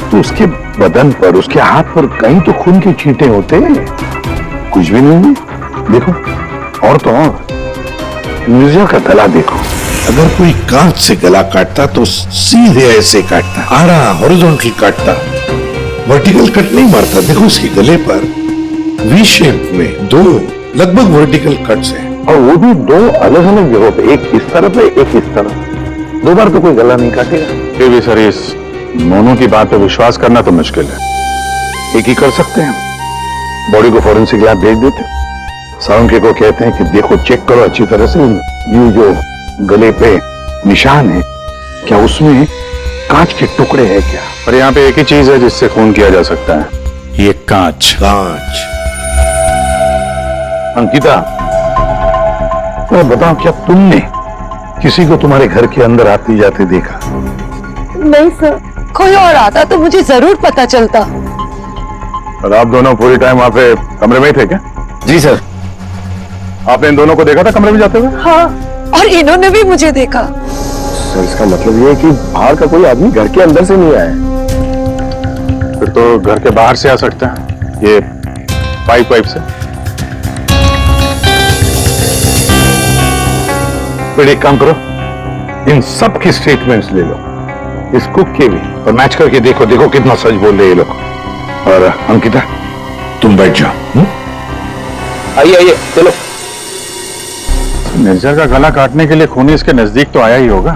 तो उसके बदन पर, उसके हाथ पर कहीं तो खून के छींटे होते। कुछ भी नहीं। देखो, और तो और निर्जर का गला देखो। अगर कोई कांच से गला काटता तो सीधे ऐसे काटता, आड़ा हॉरिजॉन्टल काटता, वर्टिकल कट नहीं मारता। देखो इसके गले पर वी शेप में 2 लगभग वर्टिकल कट्स हैं, और वो भी 2 अलग अलग जगहों पे, एक इस तरफ है, एक इस तरफ। 2 बार तो कोई गला नहीं काटेगा। फिर भी सर इस मोनू की बात पे विश्वास करना तो मुश्किल है। एक ही कर सकते हैं, बॉडी को फॉरेंसिक लैब भेज देते। सावंके को कहते हैं कि देखो, चेक करो अच्छी तरह से, ये जो गले पे निशान है, क्या उसमें कांच के टुकड़े हैं क्या? पर यहाँ पे एक ही चीज है जिससे खून किया जा सकता है, ये कांच। अंकिता, तो बताओ, क्या तुमने किसी को तुम्हारे घर के अंदर आते जाते देखा? नहीं सर, कोई और आता तो मुझे जरूर पता चलता। और आप दोनों पूरी टाइम वहां पे कमरे में ही थे क्या? जी सर। आपने इन दोनों को देखा था कमरे में जाते हुए? हाँ, और इन्होंने भी मुझे देखा। सर, इसका मतलब ये है कि बाहर का कोई आदमी घर के अंदर से नहीं आया। फिर तो घर के बाहर से आ सकता है, ये पाइप से। फिर एक काम करो, इन सब की स्टेटमेंट्स ले लो, इस कुक के भी, और मैच करके देखो, देखो कितना सच बोल रहे ये लोग। और अंकिता, तुम बैठ जाओ। आइए आइए, चलो। निर्जर का गला काटने के लिए खूनी इसके नजदीक तो आया ही होगा।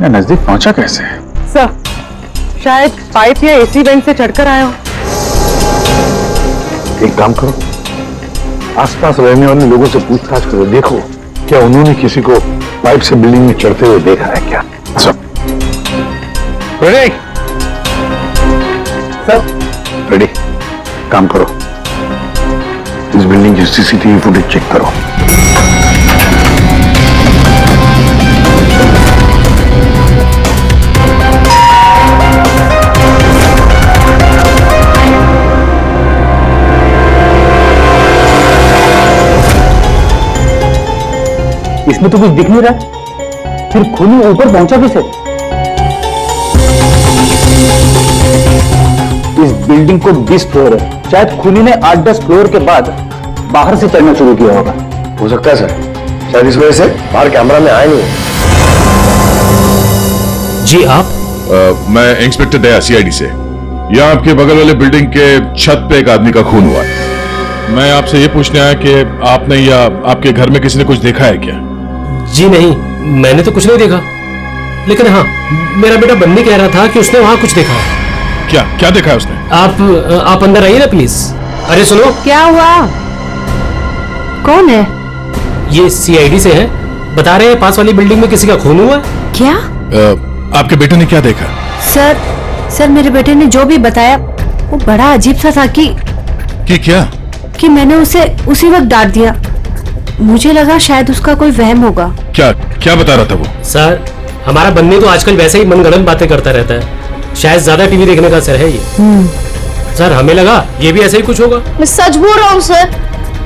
या नजदीक पहुंचा कैसे? सर, शायद पाइप या एसी वेंट से चढ़कर आया हो। एक काम करो, आसपास रहने वाले लोगों से पूछताछ करो, देखो क्या उन्होंने किसी को पाइप से बिल्डिंग में चढ़ते हुए देखा है क्या? सब रेडी? सब रेडी? काम करो, इस बिल्डिंग की सीसीटीवी फुटेज चेक करो। इसमें तो कुछ दिख नहीं रहा, फिर खूनी ऊपर पहुंचा कैसे? इस बिल्डिंग को 20 फ्लोर है, शायद खूनी ने 8-10 फ्लोर के बाद बाहर से चढ़ना शुरू किया होगा। हो सकता है सर, शायद इस वजह से बाहर कैमरा में आए नहीं। जी आप? मैं इंस्पेक्टर दया, सीआईडी से। यहाँ आपके बगल वाले बिल्डिंग के छत पे एक आदमी का खून हुआ है। मैं आपसे ये पूछने आया कि आपने या आपके घर में किसी ने कुछ देखा है क्या? जी नहीं, मैंने तो कुछ नहीं देखा, लेकिन हाँ, मेरा बेटा बन्नी कह रहा था कि उसने वहां कुछ देखा है। क्या क्या देखा है उसने? आप अंदर आइए ना प्लीज। अरे सुनो। क्या हुआ? कौन है? ये सीआईडी से है, बता रहे हैं पास वाली बिल्डिंग में किसी का खून हुआ। क्या? आपके बेटे ने क्या देखा? सर मेरे बेटे ने जो भी बताया वो बड़ा अजीब सा था कि क्या? कि मैंने उसे उसी वक्त डांट दिया। मुझे लगा शायद उसका कोई वहम होगा। क्या बता रहा था वो? सर हमारा बन्नी तो आजकल वैसे ही मनगढ़ंत बातें करता रहता है, शायद ज्यादा टीवी देखने का असर है ये। सर हमें लगा ये भी ऐसा ही कुछ होगा। मैं सच बोल रहा हूँ सर,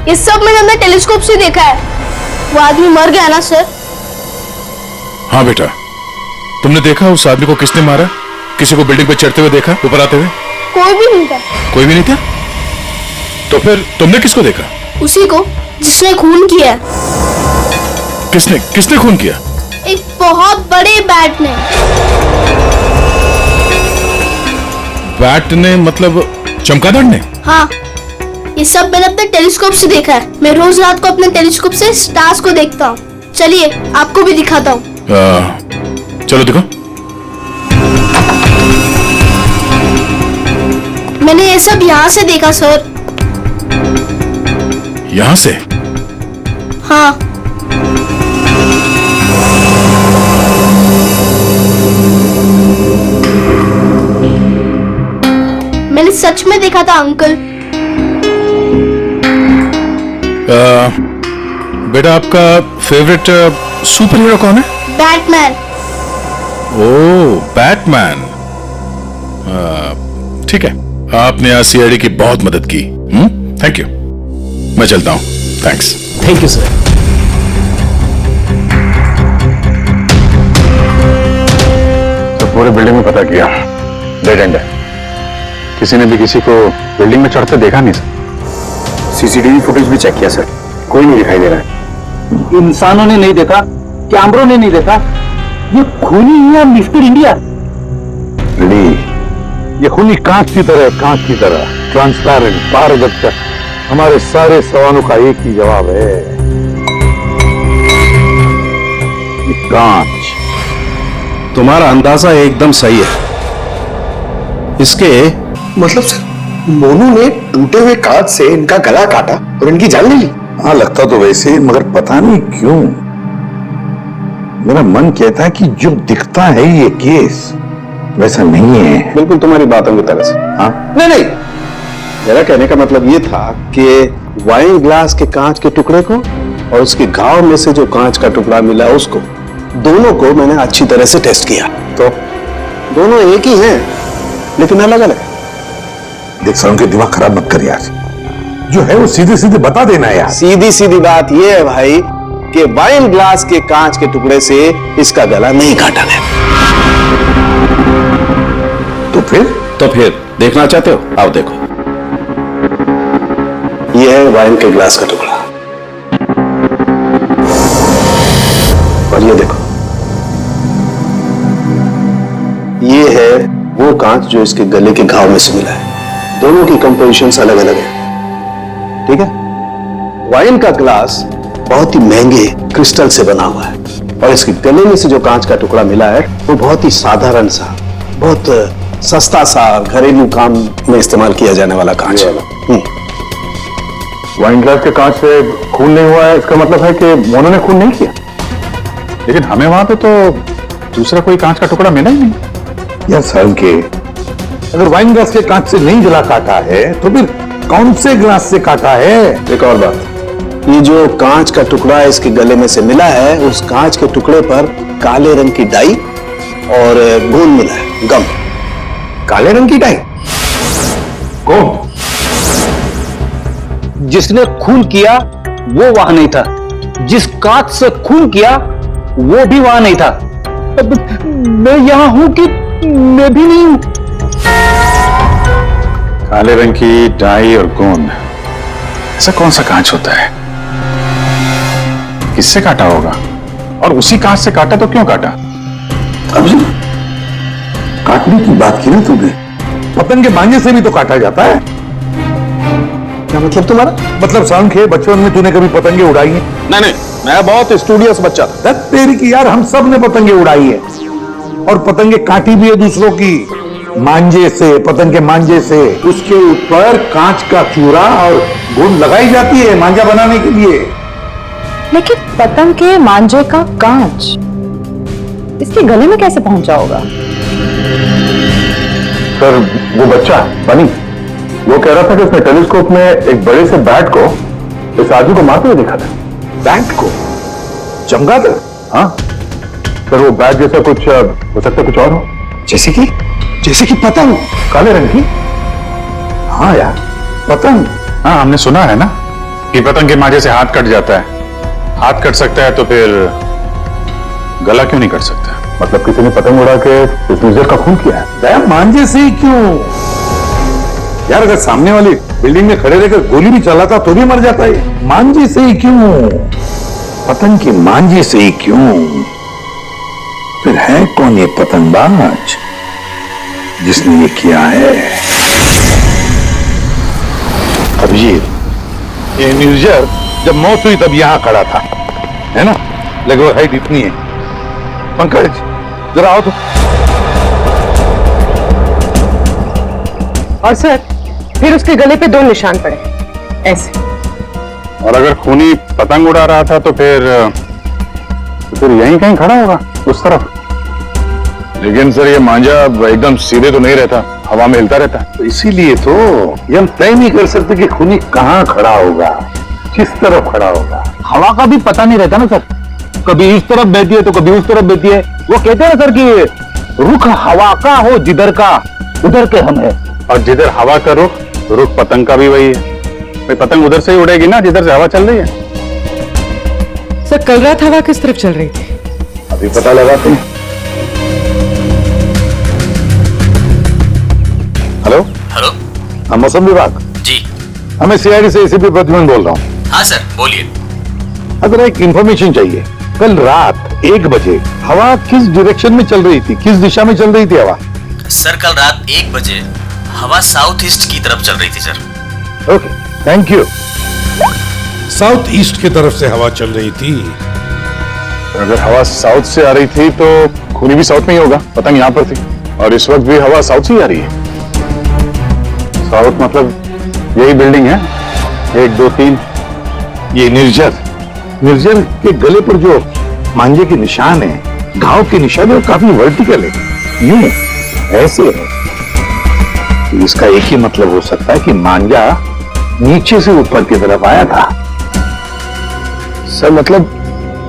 ये सब मैंने अंदर टेलीस्कोप से देखा है। वो आदमी मर गया ना सर? हाँ बेटा, तुमने देखा उस आदमी को किसने मारा? किसी को बिल्डिंग पे चढ़ते हुए देखा, ऊपर आते हुए? कोई भी नहीं था। कोई भी नहीं था? तो फिर तुमने किसको देखा? उसी को जिसने खून किया। किसने खून किया? एक बहुत बड़े बैट ने। बैट ने मतलब चमगादड़ ने? हाँ, ये सब मैंने अपने टेलीस्कोप से देखा है। मैं रोज रात को अपने टेलीस्कोप से स्टार्स को देखता हूँ। चलिए आपको भी दिखाता हूँ। चलो दिखो। मैंने ये सब यहाँ से देखा सर। यहाँ से? हाँ। मैंने सच में देखा था अंकल। बेटा आपका फेवरेट सुपर हीरो कौन है? बैटमैन। ओह बैटमैन, ठीक है, आपने आज सीआईडी की बहुत मदद की। थैंक यू, मैं चलता हूं। थैंक्स। Thank you sir. तो पूरे बिल्डिंग में पता किया, डेड एंड है। किसी ने भी किसी को बिल्डिंग में चढ़ते देखा नहीं सर। सीसीटीवी फुटेज भी चेक किया सर, कोई नहीं दिखाई दे रहा है। इंसानों ने नहीं देखा, कैमरों ने नहीं देखा। ये खूनी है मिस्टर इंडिया। ली, ये खूनी कांच की तरह ट्रांसपेरेंट, पारदर्शी। हमारे सारे सवालों का एक ही जवाब है, ये कांच। तुम्हारा अंदाजा एकदम सही है। इसके मतलब सर, मोनू ने टूटे हुए कांच से इनका गला काटा और इनकी जान ले ली। हाँ लगता तो वैसे, मगर पता नहीं क्यों मेरा मन कहता है कि जो दिखता है ये केस वैसा नहीं है। बिल्कुल तुम्हारी बातों की तरह से। हाँ नहीं, मेरा कहने का मतलब ये था कि वाइन ग्लास के कांच के टुकड़े को और उसके घाव में से जो कांच का टुकड़ा मिला उसको, दोनों को मैंने अच्छी तरह से टेस्ट किया, तो दोनों एक ही हैं लेकिन अलग अलग। देख सर, उनके दिमाग खराब मत कर यार, जो है वो सीधे सीधे बता देना यार। सीधी बात यह है भाई कि वाइन ग्लास के कांच के टुकड़े से इसका गला नहीं काटा गया। तो फिर देखना चाहते हो? आओ देखो। यह है वाइन के ग्लास का टुकड़ा और ये देखो, ये है वो कांच जो इसके गले के घाव में से मिला है। दोनों की कंपोजिशंस अलग अलग है, ठीक है। वाइन का ग्लास बहुत ही महंगे क्रिस्टल से बना हुआ है और इसके गले में से जो कांच का टुकड़ा मिला है वो बहुत ही साधारण सा, बहुत सस्ता सा, घरेलू काम में इस्तेमाल किया जाने वाला कांच है। वाइन ग्लास के कांच से खून नहीं हुआ है, इसका मतलब है कि मोनू ने खून नहीं किया। लेकिन हमें वहां पे तो दूसरा कोई कांच का टुकड़ा मिला ही नहीं। यार सर के, अगर वाइन ग्लास के कांच से नहीं गला काटा है तो फिर कौन से ग्लास से काटा है? एक और बात, ये जो कांच का टुकड़ा इसके गले में से मिला है, उस कांच के टुकड़े पर काले रंग की डाई और गोंद मिला है, गम। काले रंग की डाई? कौन? जिसने खून किया वो वहां नहीं था, जिस कांच से खून किया वो भी वहां नहीं था। मैं यहां हूं कि मैं भी नहीं हूं। काले रंग की डाई और गोंद, ऐसा कौन सा कांच होता है? किससे काटा होगा? और उसी कांच से काटा तो क्यों काटा? अब काटने की बात की ना तुमने, पतंग के मांझे से भी तो काटा जाता है। क्या मतलब तुम्हारा? मतलब सांख है, बचपन में तूने कभी पतंगे उड़ाई है? नहीं, मैं बहुत स्टूडियस बच्चा था। तेरी की यार, हम सब ने पतंगे उड़ाई है और पतंगे काटी भी है दूसरों की, मांझे से, पतंग के मांझे से। उसके ऊपर कांच का चूरा और गोंद लगाई जाती है मांझा बनाने के लिए। लेकिन पतंग के मांझे का कांच इसके गले में कैसे पहुंचा होगा? सर वो बच्चा बनी वो कह रहा था कि उसने टेलीस्कोप में एक बड़े से बैट को इस आदमी को मारते हुए देखा था। बैट को? चमगादड़? हाँ सर, वो बैट जैसा कुछ हो सकता कुछ और हो। जैसे कि पतंग, काले रंग की। हाँ यार, पतंग। हाँ, हमने सुना है ना कि पतंग के मांझे से हाथ कट जाता है। हाथ कट सकता है तो फिर गला क्यों नहीं कट सकता? मतलब किसी ने पतंग उड़ा के इस यूजर का खून किया है? मांझे से ही क्यों यार? अगर सामने वाली बिल्डिंग में खड़े रहकर गोली भी चलाता तो भी मर जाता है। मांझे से ही क्यों? पतंग की मांझे से ही क्यों? फिर है कौन ये पतंगबाज जिसने ये किया है? अभिजीत, ये न्यूजर जब मौत हुई तब यहां खड़ा था, है ना? लगभग हाइट इतनी है। पंकज जरा आओ तो। और सर फिर उसके गले पे 2 निशान पड़े ऐसे। और अगर खूनी पतंग उड़ा रहा था तो फिर यहीं कहीं खड़ा होगा उस तरफ। लेकिन सर ये मांझा एकदम सीधे तो नहीं रहता, हवा में हिलता रहता है। तो इसीलिए तो ये हम तय नहीं कर सकते कि खूनी कहां खड़ा होगा, किस तरफ खड़ा होगा। हवा का भी पता नहीं रहता ना सर, कभी इस तरफ बहती है तो कभी उस तरफ बहती है। वो कहते हैं ना सर कि रुख हवा का हो जिधर का उधर के हम है। और जिधर हवा का रुख पतंग का भी वही है। भाई पतंग उधर से ही उड़ेगी ना जिधर से हवा चल रही है। सर कल रात हवा किस तरफ चल रही थी? अभी पता लगाते हैं। हेलो हेलो, मौसम विभाग जी। हमें सीआईडी से एसीपी प्रद्युम्न बोल रहा हूँ। हाँ सर, बोलिए। अगर एक इंफॉर्मेशन चाहिए, कल रात 1 बजे हवा किस डायरेक्शन में चल रही थी, किस दिशा में चल रही थी हवा? सर कल रात 1 बजे हवा साउथ ईस्ट की तरफ चल रही थी sir. Okay, thank you. South east की तरफ से हवा चल रही थी। अगर हवा साउथ से आ रही थी तो खूनी भी साउथ में ही होगा, पतंग यहाँ पर थी और इस वक्त भी हवा साउथ से ही आ रही है। साउथ मतलब यही बिल्डिंग है, 1 2 3। ये निर्जर के गले पर जो मांझे के निशान है, घाव के निशान है, वो काफी वर्टिकल है, यूं ऐसे है। तो इसका एक ही मतलब हो सकता है कि मांझा नीचे से ऊपर की तरफ आया था। सर मतलब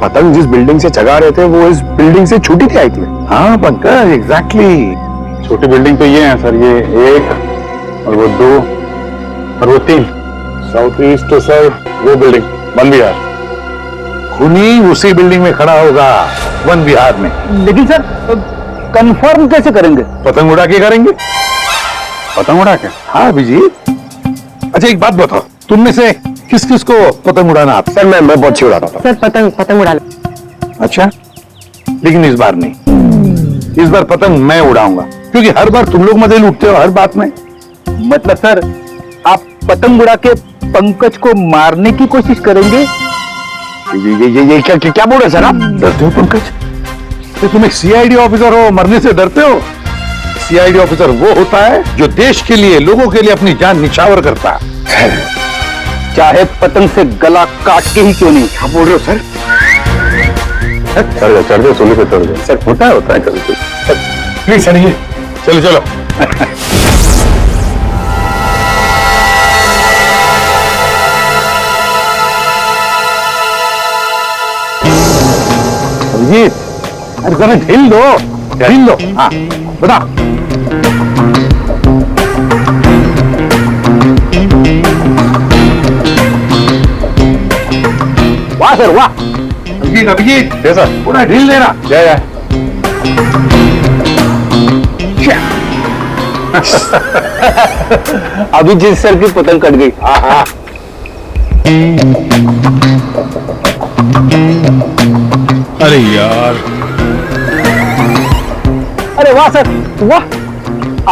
पतंग जिस बिल्डिंग से चगा रहे थे वो इस बिल्डिंग से छूटी थी आई थी। हाँ पंकज, एग्जैक्टली। छोटी बिल्डिंग तो ये है सर, ये 1 और वो 2 और वो 3। साउथ ईस्ट तो सर वो बिल्डिंग वन विहार। खूनी उसी बिल्डिंग में खड़ा होगा, वन विहार में। लेकिन सर कंफर्म कैसे करेंगे? पतंग उड़ा के करेंगे। पतंग उड़ा के? हाँ अभिजीत। अच्छा एक बात बताओ, तुम में से किस किस को पतंग उड़ाना आता? सर मैं बहुत अच्छी उड़ाता था। सर पतंग उड़ा लो। अच्छा, लेकिन इस बार नहीं। इस बार पतंग मैं उड़ाऊंगा, क्योंकि हर बार तुम लोग मजे लूटते हो हर बात में। मतलब सर आप पतंग उड़ा के पंकज को मारने की कोशिश करेंगे? ये क्या बोल रहे सर आप? डरते हो पंकज? तो तुम एक सीआईडी ऑफिसर हो, मरने से डरते हो? सीआईडी ऑफिसर वो होता है जो देश के लिए, लोगों के लिए अपनी जान निछावर करता है। चाहे पतंग से गला काट के ही क्यों नहीं। क्या बोल रहे हो सर? चढ़ जाओ सोले पे चढ़ जाओ। सर होता है कभी कभी। प्लीज सर, ये चलो अभिजीत, अरे जरा ढील दो। हाँ बता। वाह सर वाह। अभिजीत जैसा पूरा ढील देना। जय अभिजीत सर की पतंग कट गई। अरे यार, अरे वाह सर वाह।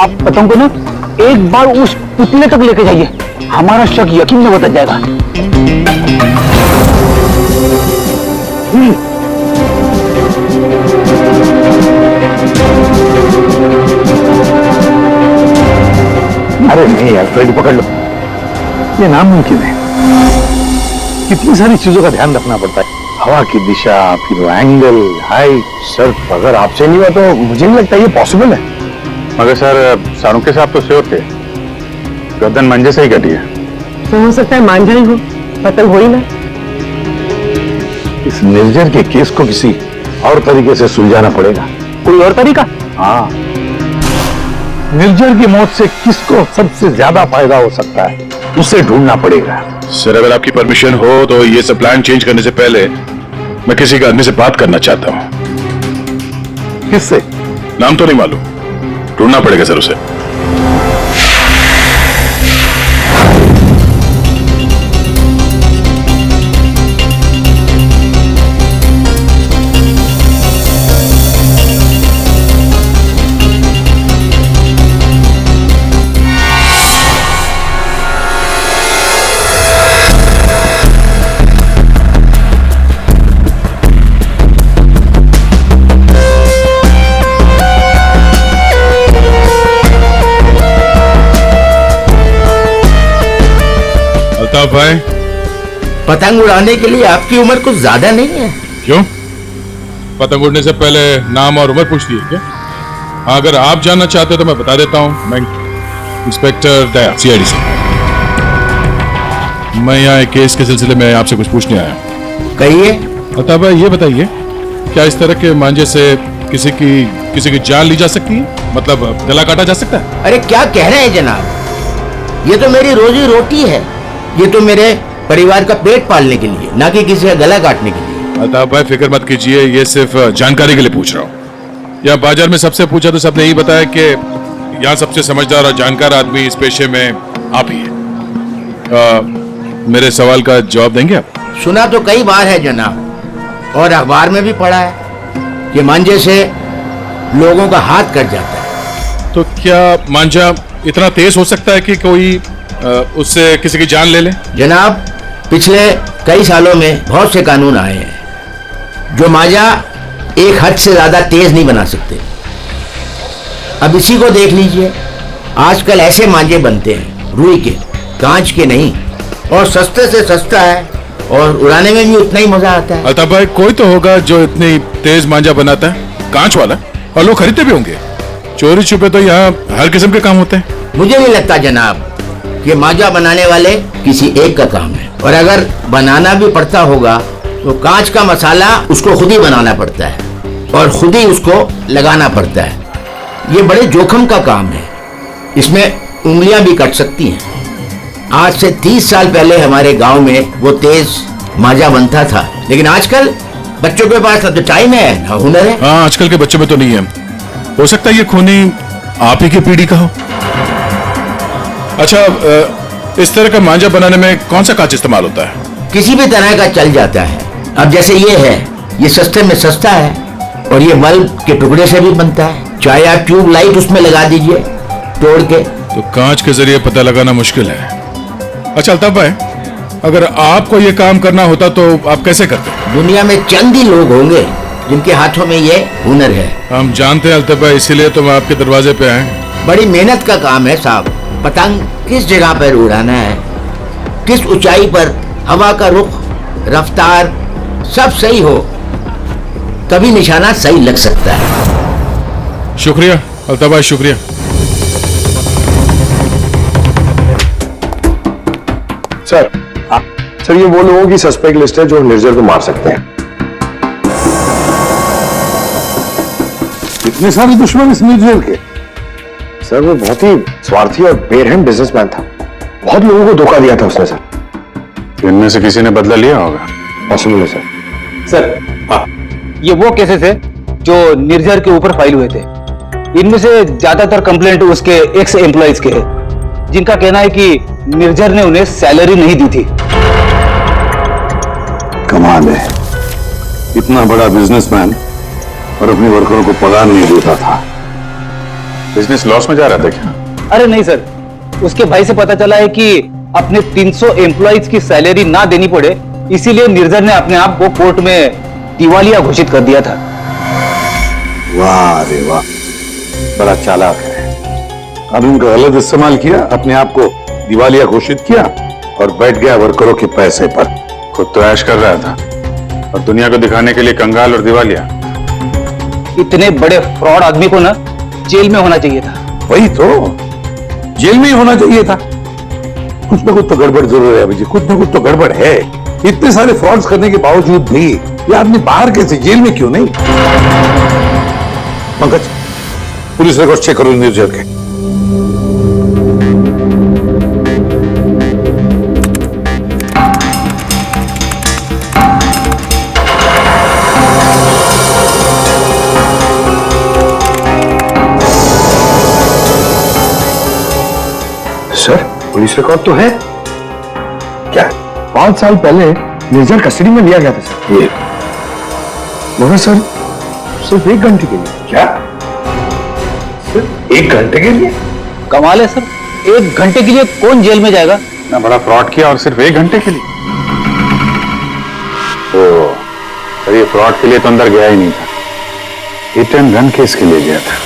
आप पतंग को ना एक बार उस पुतले तक लेके जाइए, हमारा शक यकीन में बदल जाएगा। अरे नहीं यार, फ्रेड पकड़ लो। ये नामुमकिन है। कितनी सारी चीजों का ध्यान रखना पड़ता है, हवा की दिशा, फिर एंगल, हाइट। सर अगर आपसे नहीं हुआ तो मुझे नहीं लगता ये पॉसिबल है। मगर सर शाहरुख के साहब तो श्योर थे, गर्दन मंजे से ही कटी है। तो हो सकता है मांझा ही हो, पतंग हो ही ना। इस निर्जर के केस को किसी और तरीके से सुलझाना पड़ेगा। कोई और तरीका? हाँ, निर्जर की मौत से किसको सबसे ज्यादा फायदा हो सकता है, उसे ढूंढना पड़ेगा। सर अगर आपकी परमिशन हो तो ये सब प्लान चेंज करने से पहले मैं किसी के आदमी से बात करना चाहता हूँ। किससे? नाम तो नहीं मालूम, ढूंढना पड़ेगा सर उसे। अल्ताफ भाई, पतंग उड़ाने के लिए आपकी उम्र कुछ ज्यादा नहीं है? क्यों? पतंग उड़ने से पहले नाम और उम्र पूछती है क्या? अगर आप जानना चाहते हो तो मैं बता देता हूँ। मैं इंस्पेक्टर दया, CID से। मैं यहाँ एक केस के सिलसिले में आपसे कुछ पूछने आया हूँ। कहिए। अल्ताफ भाई ये बताइए, क्या इस तरह के मांझे से किसी की जान ली जा सकती है? मतलब गला काटा जा सकता है? अरे क्या कह रहे हैं जनाब, ये तो मेरी रोजी रोटी है, ये तो मेरे परिवार का पेट पालने के लिए, ना कि किसी का गला काटने के लिए। अल्ताफ भाई फिक्र मत कीजिए, ये सिर्फ जानकारी के लिए पूछ रहा हूँ। यहाँ बाजार में सबसे पूछा तो सबने यही बताया कि यहाँ सबसे समझदार और जानकार आदमी इस पेशे में आप ही है। मेरे सवाल का जवाब देंगे आप? सुना तो कई बार है जनाब, और अखबार में भी पढ़ा है कि मांझे से लोगों का हाथ कट जाता है। तो क्या मांझा इतना तेज हो सकता है कि कोई उससे किसी की जान ले ले? जनाब, पिछले कई सालों में बहुत से कानून आए हैं जो मांझा एक हद से ज्यादा तेज नहीं बना सकते। अब इसी को देख लीजिए, आजकल ऐसे मांझे बनते हैं रुई के, कांच के नहीं, और सस्ते से सस्ता है और उड़ाने में भी उतना ही मजा आता है। अल्ताफ भाई कोई तो होगा जो इतनी तेज मांझा बनाता है, कांच वाला, और लोग खरीदते भी होंगे। चोरी छुपे तो यहाँ हर किस्म के काम होते हैं। मुझे नहीं लगता जनाब कि मांझा बनाने वाले किसी एक का काम है, और अगर बनाना भी पड़ता होगा तो कांच का मसाला उसको खुद ही बनाना पड़ता है और खुद ही उसको लगाना पड़ता है। ये बड़े जोखिम का काम है, इसमें उंगलियां भी कट सकती हैं। आज से 30 साल पहले हमारे गांव में वो तेज मांझा बनता था, लेकिन आजकल बच्चों के पास ना तो टाइम है ना हुनर है। हाँ, आजकल के बच्चों में तो नहीं है। हो सकता है ये खूनी आप ही की पीढ़ी का हो। अच्छा, इस तरह का मांझा बनाने में कौन सा कांच इस्तेमाल होता है? किसी भी तरह का चल जाता है। अब जैसे ये है, ये सस्ते में सस्ता है और ये बल्ब के टुकड़े से भी बनता है। चाहे आप ट्यूब लाइट उसमें लगा दीजिए तोड़ के। तो कांच के जरिए पता लगाना मुश्किल है। अच्छा अल्ताफ भाई, अगर आपको ये काम करना होता तो आप कैसे करते? दुनिया में चंद ही लोग होंगे जिनके हाथों में ये हुनर है। हम जानते हैं अल्ताफ भाई, इसीलिए तो मैं आपके दरवाजे पे आए। बड़ी मेहनत का काम है साहब। पतंग किस जगह पर उड़ाना है, किस ऊंचाई पर, हवा का रुख, रफ्तार सब सही हो तभी निशाना सही लग सकता है। शुक्रिया अल्ताफ भाई, शुक्रिया। सर ये वो लोगों की सस्पेक्ट लिस्ट है जो निर्जर को मार सकते हैं। इतने सारे दुश्मन इस निर्जर के? सर वो बहुत ही स्वार्थी और बेरहम बिजनेसमैन था, बहुत लोगों को धोखा दिया था उसने। सर इनमें से किसी ने बदला लिया होगा? पॉसिबल है सर। सर हाँ, ये वो केसेस है जो निर्जर के ऊपर फाइल हुए थे। इनमें से ज्यादातर कंप्लेंट उसके एक्स एम्प्लॉइज के हैं, जिनका कहना है कि निर्जर ने उन्हें सैलरी नहीं दी थी। कमाल है, इतना बड़ा बिजनेसमैन और अपने वर्करों को पगार नहीं देता था। बिजनेस लॉस में जा रहा था क्या? अरे नहीं सर, उसके भाई से पता चला है कि अपने 300 एम्प्लॉइज की सैलरी ना देनी पड़े, इसीलिए निर्जर ने अपने आप को कोर्ट में दिवालिया घोषित कर दिया था। वाह रे वाह, बड़ा चालाक है। अब इनका गलत इस्तेमाल किया, अपने आप को दिवालिया घोषित किया और बैठ गया वर्करों के पैसे पर। खुद तो ऐश कर रहा था और दुनिया को दिखाने के लिए कंगाल और दिवालिया। इतने बड़े फ्रॉड आदमी को ना जेल में होना चाहिए था। वही तो, जेल में ही होना चाहिए था। कुछ ना कुछ तो गड़बड़ जरूर है अभी जी, कुछ ना कुछ तो गड़बड़ है। इतने सारे फ्रॉड्स करने के बावजूद भी ये आदमी बाहर कैसे, जेल में क्यों नहीं? पंकज, पुलिस रिकॉर्ड चेक करो निर्जर के। सर, पुलिस रिकॉर्ड तो है। क्या? 5 साल पहले निर्जर कस्टडी में लिया गया था सर। ये मगर सर, सिर्फ 1 घंटे के लिए। क्या? सिर्फ 1 घंटे के लिए? कमाल है सर, 1 घंटे के लिए कौन जेल में जाएगा? इतना बड़ा फ्रॉड किया और सिर्फ 1 घंटे के लिए? तो सर, ये फ्रॉड के लिए तो अंदर गया ही नहीं था, हिट एंड रन केस के लिए गया था।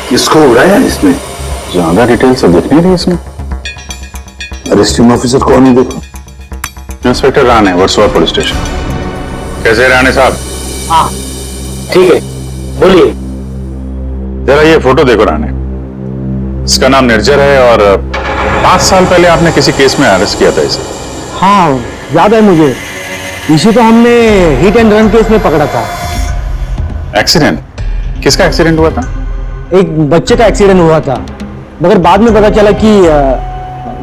किसको उड़ाया इसमें? ज्यादा डिटेल से दिख नहीं रही इसमें। अरेस्टिंग ऑफिसर कौन है देखो? Inspector Rane, Versova police station. कैसे राणे साहब? हाँ ठीक है, बोलिए। जरा ये फोटो देखो राणे, इसका नाम निर्जर है और 5 साल पहले आपने किसी केस में अरेस्ट किया था इसे। हाँ याद है मुझे, इसे तो हमने हिट एंड रन केस में पकड़ा था। एक्सीडेंट? किसका एक्सीडेंट हुआ था? एक बच्चे का एक्सीडेंट हुआ था, मगर बाद में पता चला कि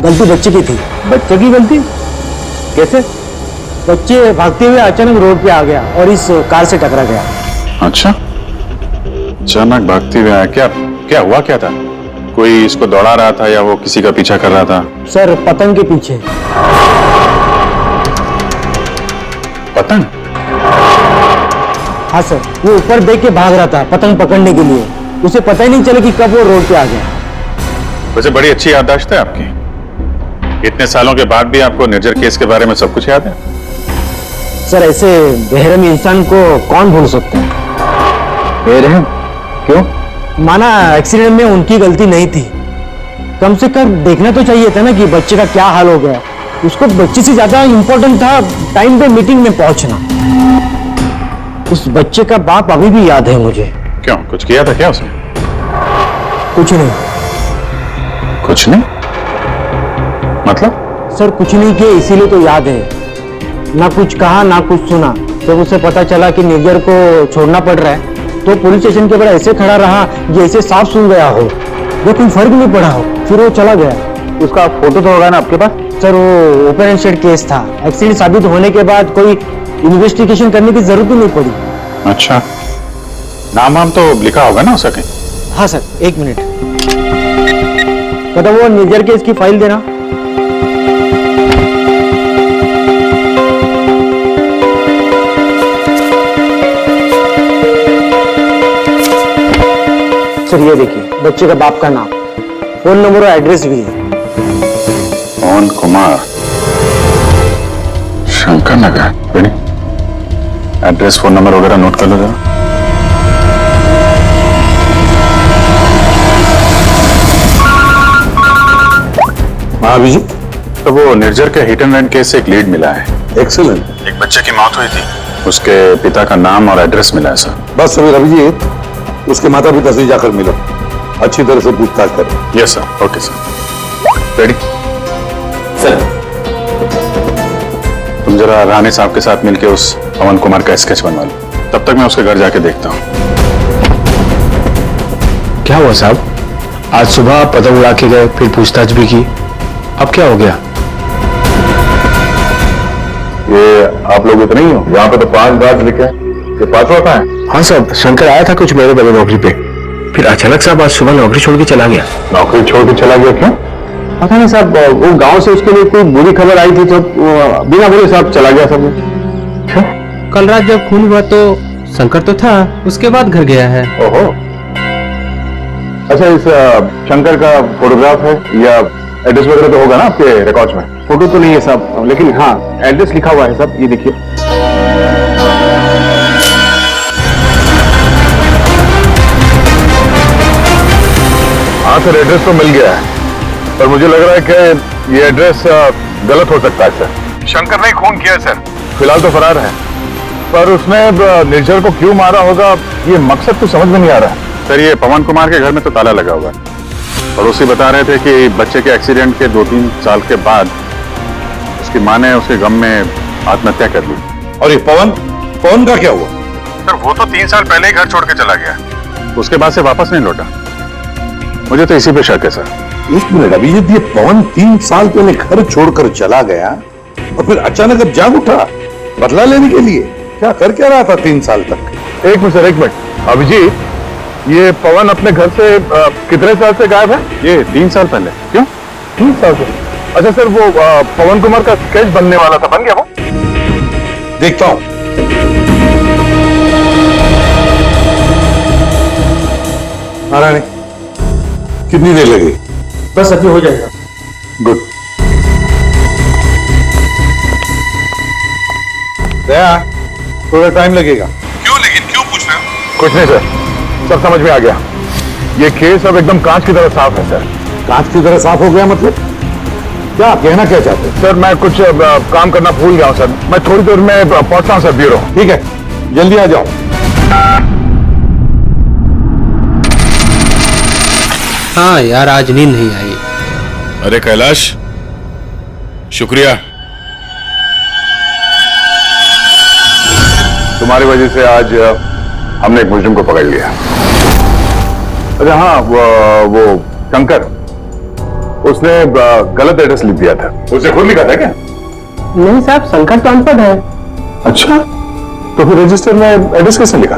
गलती बच्चे की थी। बच्चे की गलती? कैसे? बच्चे भागते हुए अचानक रोड पे आ गया और इस कार से टकरा गया। अच्छा, अचानक भागते हुए आया। क्या हुआ, क्या था? कोई इसको दौड़ा रहा था या वो किसी का पीछा कर रहा था? सर, पतंग के पीछे। पतंग? हाँ सर, वो ऊपर देख के भाग रहा था पतंग पकड़ने के लिए। उसे पता ही नहीं चला कि कब वो रोड पे आ गया। वैसे बड़ी अच्छी याददाश्त है आपकी, इतने सालों के बाद भी आपको निर्जर केस के बारे में सब कुछ याद है। सर, ऐसे बेरहम इंसान को कौन भूल सकता है? बेरहम? क्यों? माना एक्सीडेंट में उनकी गलती नहीं थी, कम से कम देखना तो चाहिए था ना कि बच्चे का क्या हाल हो गया। उसको बच्चे से ज्यादा इंपॉर्टेंट था टाइम पे मीटिंग में पहुंचना। उस बच्चे का बाप अभी भी याद है मुझे। क्यों, कुछ किया था क्या उसने? कुछ नहीं। कुछ नहीं मतलब? सर, कुछ नहीं किया इसीलिए तो याद है। ना कुछ कहा ना कुछ सुना। जब उसे पता चला कि निर्जर को छोड़ना पड़ रहा है तो पुलिस स्टेशन के बाहर ऐसे खड़ा रहा जैसे साफ सुन गया हो, जो कोई फर्क नहीं पड़ा हो। फिर वो चला गया। उसका फोटो तो होगा ना आपके पास? सर, वो ओपन एंड शट केस था। एक्सीडेंट साबित होने के बाद कोई इन्वेस्टिगेशन करने की जरूरत ही नहीं पड़ी। अच्छा, नाम तो लिखा होगा ना उसका कहीं? हाँ सर, 1 मिनट। कदम, वो निर्जर केस की फाइल देना। सर, ये देखिए, बच्चे का बाप का नाम, फोन नंबर और एड्रेस भी है। पवन Kumar, Shankar Nagar. Address, phone number वगैरह नोट कर लो जरा। हाँ जी। तो वो निर्जर के हिट एंड रन केस से एक लीड मिला है। एक्सीलेंट। एक बच्चे की मौत हुई थी, उसके पिता का नाम और एड्रेस मिला है सर। बस अभी रवि जी, उसके माता पिता से जाकर मिलो, अच्छी तरह से पूछताछ करें। Yes sir, okay sir. Ready sir? तुम जरा राणे साहब के साथ मिलकर उस पवन कुमार का स्केच बनवा लो, तब तक मैं उसके घर जाके देखता हूँ। क्या हुआ साहब? आज सुबह पतंग उड़ा के गए, फिर पूछताछ भी की, अब क्या हो गया? ये आप लोग इतने ही हो? यहाँ पे तो 5 बार लिखे, ये 5वां कहाँ है? हाँ साहब, शंकर आया था कुछ महीने पहले नौकरी पे, फिर अचानक साहब आज सुबह नौकरी छोड़ के चला गया। नौकरी छोड़ के चला गया? क्यों? पता नहीं साहब, वो गांव से उसके लिए कोई बुरी खबर आई थी तो बिना बोले साहब चला गया सब। कल रात जब खून हुआ तो शंकर तो था, उसके बाद घर गया है। ओहो, अच्छा, इस शंकर का फोटोग्राफ है या एड्रेस वगैरह तो होगा ना आपके रिकॉर्ड्स में? फोटो तो नहीं है साहब, लेकिन हाँ एड्रेस लिखा हुआ है साहब, ये देखिए। हाँ सर, एड्रेस तो मिल गया है, पर मुझे लग रहा है कि ये एड्रेस गलत हो सकता है सर। शंकर ने खून किया है सर, फिलहाल तो फरार है, पर उसने निर्जर को क्यों मारा होगा ये मकसद तो समझ में नहीं आ रहा है। सर, ये पवन कुमार के घर में तो ताला लगा हुआ है, पड़ोसी बता रहे थे कि बच्चे के एक्सीडेंट के 2-3 साल के बाद उसकी मां ने उसके गम में आत्महत्या कर ली। और ये पवन का क्या हुआ? सर वो तो 3 साल पहले ही घर छोड़ के चला गया, उसके बाद से वापस नहीं लौटा। मुझे तो इसी पे शक है सर। एक मिनट अभिजीत, ये पवन 3 साल पहले घर छोड़कर चला गया और फिर अचानक अब जाग उठा बदला लेने के लिए? क्या रहा था 3 साल तक? एक मिनट सर, एक मिनट। अभिजीत, ये पवन अपने घर से कितने साल से गायब है? ये 3 साल पहले। क्यों 3 साल से? अच्छा सर, वो पवन कुमार का स्केच बनने वाला था, बन गया वो? देखता हूं। नारायण, कितनी देर लगेगी? बस अभी हो जाएगा। गुड। दया, थोड़ा टाइम लगेगा। क्यों? लेकिन क्यों पूछ रहे हो? कुछ नहीं सर, सब समझ में आ गया। ये केस अब एकदम कांच की तरह साफ है सर। कांच की तरह साफ हो गया मतलब? क्या कहना क्या चाहते हैं? सर मैं कुछ काम करना भूल गया हूं सर, मैं थोड़ी देर में पहुंचता हूं सर ब्यूरो। ठीक है, जल्दी आ जाओ। हाँ यार, आज नींद नहीं आई। अरे कैलाश, शुक्रिया। तुम्हारी वजह से आज हमने एक मुजरिम को पकड़ लिया। अरे हाँ, वो शंकर, उसने गलत एड्रेस लिख दिया था। उसे खुद लिखा था क्या? नहीं साहब, शंकर तो अनपढ़ है। अच्छा, तो फिर रजिस्टर में एड्रेस कैसे लिखा?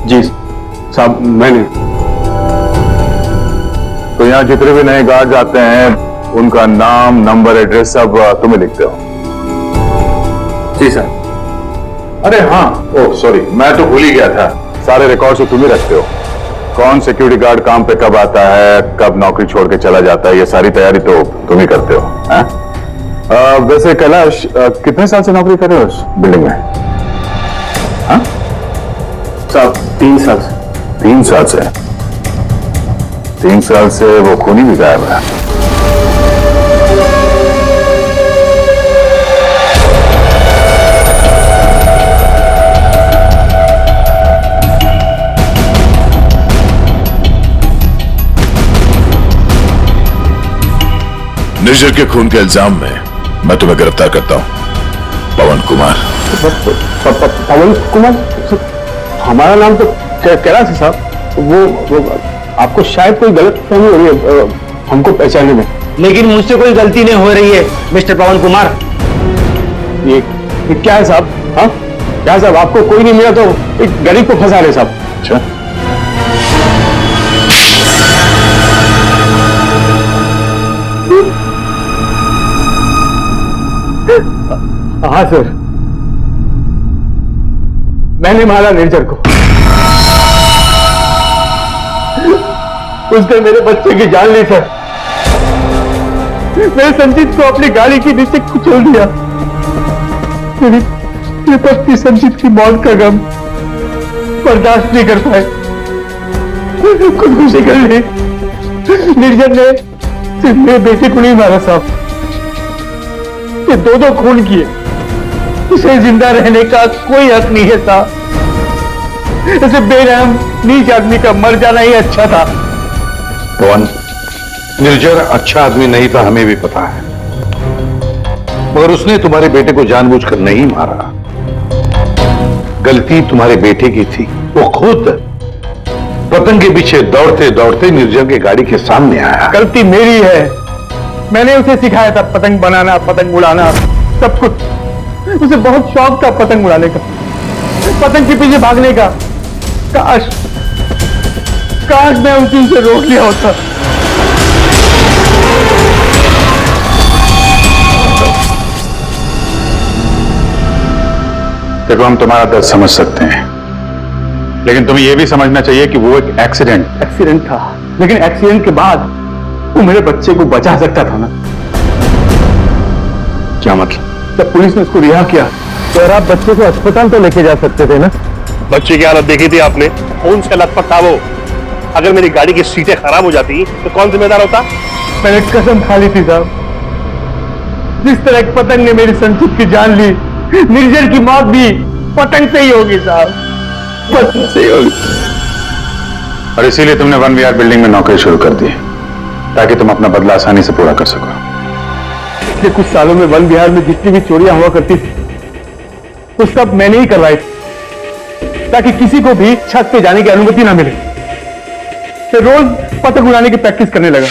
जी साहब, मैंने। तो यहाँ जितने भी नए गार्ड आते हैं उनका नाम, नंबर, एड्रेस सब तुम्हें लिखते हो? जी सर। अरे हाँ, ओह सॉरी, मैं तो भूल ही गया था। सारे रिकॉर्ड्स तो तुम ही रखते हो। कौन सिक्योरिटी गार्ड काम पे कब आता है, कब नौकरी छोड़ के चला जाता है, ये सारी तैयारी तो तुम ही करते हो। वैसे कैलाश, कितने साल से नौकरी कर रहे हो उस बिल्डिंग में? हाँ साहब, 3 साल से। 3 साल से? 3 साल से वो खूनी भी गायब है। निर्जर के खून के इल्जाम में मैं तुम्हें गिरफ्तार करता हूं, पवन कुमार। पवन कुमार? हमारा नाम तो कैलाश है साहब। वो आपको शायद कोई गलत फहमी हो रही है हमको पहचानने में। लेकिन मुझसे कोई गलती नहीं हो रही है मिस्टर पवन कुमार। ये क्या है साहब? हाँ क्या है साहब, आपको कोई नहीं मिला तो एक गरीब को फंसा रहे साहब। अच्छा, हाँ सर, मैंने मारा निर्जर को। उसने मेरे बच्चे की जान ली सर। मैंने संजीत को अपनी गाड़ी के नीचे कुचल दिया। मेरी पत्नी संजीत की मौत का गम बर्दाश्त नहीं कर पाए, खुदकुशी कर ली। निर्जर ने सिर्फ मेरे बेटे को नहीं मारा साहब, ये 2 खून किए। उसे जिंदा रहने का कोई हक नहीं है साहब। ऐसे बेरहम नीच आदमी का मर जाना ही अच्छा था। पवन, निर्जर अच्छा आदमी नहीं था, हमें भी पता है, मगर उसने तुम्हारे बेटे को जानबूझकर नहीं मारा। गलती तुम्हारे बेटे की थी। वो खुद पतंग के पीछे दौड़ते दौड़ते निर्जर के गाड़ी के सामने आया। गलती मेरी है, मैंने उसे सिखाया था पतंग बनाना, पतंग उड़ाना, सब कुछ। उसे बहुत शौक था पतंग उड़ाने का, पतंग के पीछे भागने का। काश मैं उसे रोक लिया होता। देखो, हम तुम्हारा दर्द समझ सकते हैं, लेकिन तुम्हें यह भी समझना चाहिए कि वो एक एक्सीडेंट था, लेकिन एक्सीडेंट के बाद वो मेरे बच्चे को बचा सकता था ना। क्या मतलब? जब पुलिस ने उसको रिहा किया तो आप बच्चे को अस्पताल तो लेके जा सकते थे ना। बच्चे की हालत देखी थी आपने, कौन सा लथपथ था वो? अगर मेरी गाड़ी की सीटें खराब हो जाती तो कौन जिम्मेदार होता? मैंने कसम खा ली थी साहब, जिस तरह एक पतंग ने मेरी संजीत की जान ली, निर्जर की मौत भी पतंग से ही होगी साहब, पतंग से ही होगी। और इसीलिए तुमने वन विहार बिल्डिंग में नौकरी शुरू कर दी ताकि तुम अपना बदला आसानी से पूरा कर सको। पिछले कुछ सालों में वन विहार में जितनी भी चोरियां हुआ करती थी वो सब मैंने ही करवाई थी ताकि किसी को भी छत पे जाने की अनुमति ना मिले। फिर रोज पतंग उड़ाने की प्रैक्टिस करने लगा।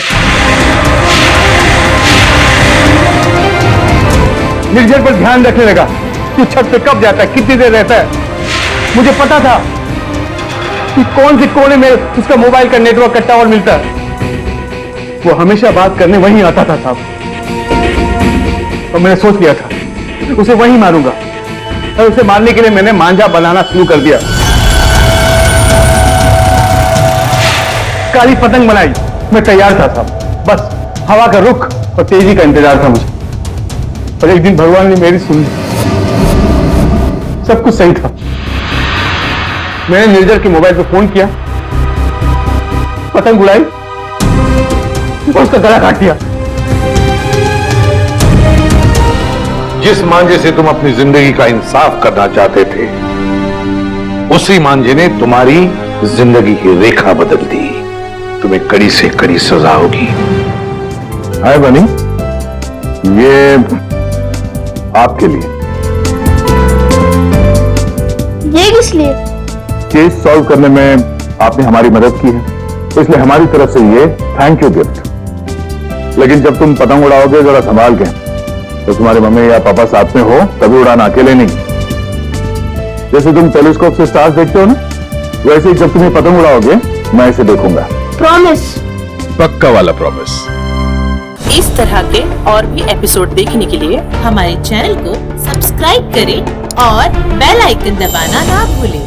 निर्जर पर ध्यान रखने लगा कि छत पे कब जाता है, कितनी देर रहता है। मुझे पता था कि कौन से कोने में उसका मोबाइल का नेटवर्क का टावर मिलता है। वो हमेशा बात करने वहीं आता था साहब, और मैंने सोच लिया था उसे वहीं मारूंगा। और उसे मारने के लिए मैंने मांझा बनाना शुरू कर दिया। काली पतंग बनाई, मैं तैयार था साहब, बस हवा का रुख और तेजी का इंतजार था मुझे। और एक दिन भगवान ने मेरी सुन ली, सब कुछ सही था। मैंने निर्जर के मोबाइल पे फोन किया, पतंग उड़ाई और उसका गला काट दिया। जिस मांझे से तुम अपनी जिंदगी का इंसाफ करना चाहते थे, उसी मांझे ने तुम्हारी जिंदगी की रेखा बदल दी। तुम्हें कड़ी से कड़ी सजा होगी। हाय बनी, ये आपके लिए। ये किस लिए? केस सॉल्व करने में आपने हमारी मदद की है, इसलिए हमारी तरफ से ये थैंक यू गिफ्ट। लेकिन जब तुम पतंग उड़ाओगे जरा संभाल के, तो तुम्हारे मम्मी या पापा साथ में हो तभी उड़ाना, अकेले नहीं। जैसे तुम टेलीस्कोप से स्टार्स देखते हो ना, वैसे ही जब तुम्हें पतंग उड़ाओगे मैं इसे देखूंगा। प्रॉमिस। पक्का वाला प्रॉमिस। इस तरह के और भी एपिसोड देखने के लिए हमारे चैनल को सब्सक्राइब करें और बेल आइकन दबाना ना भूलें।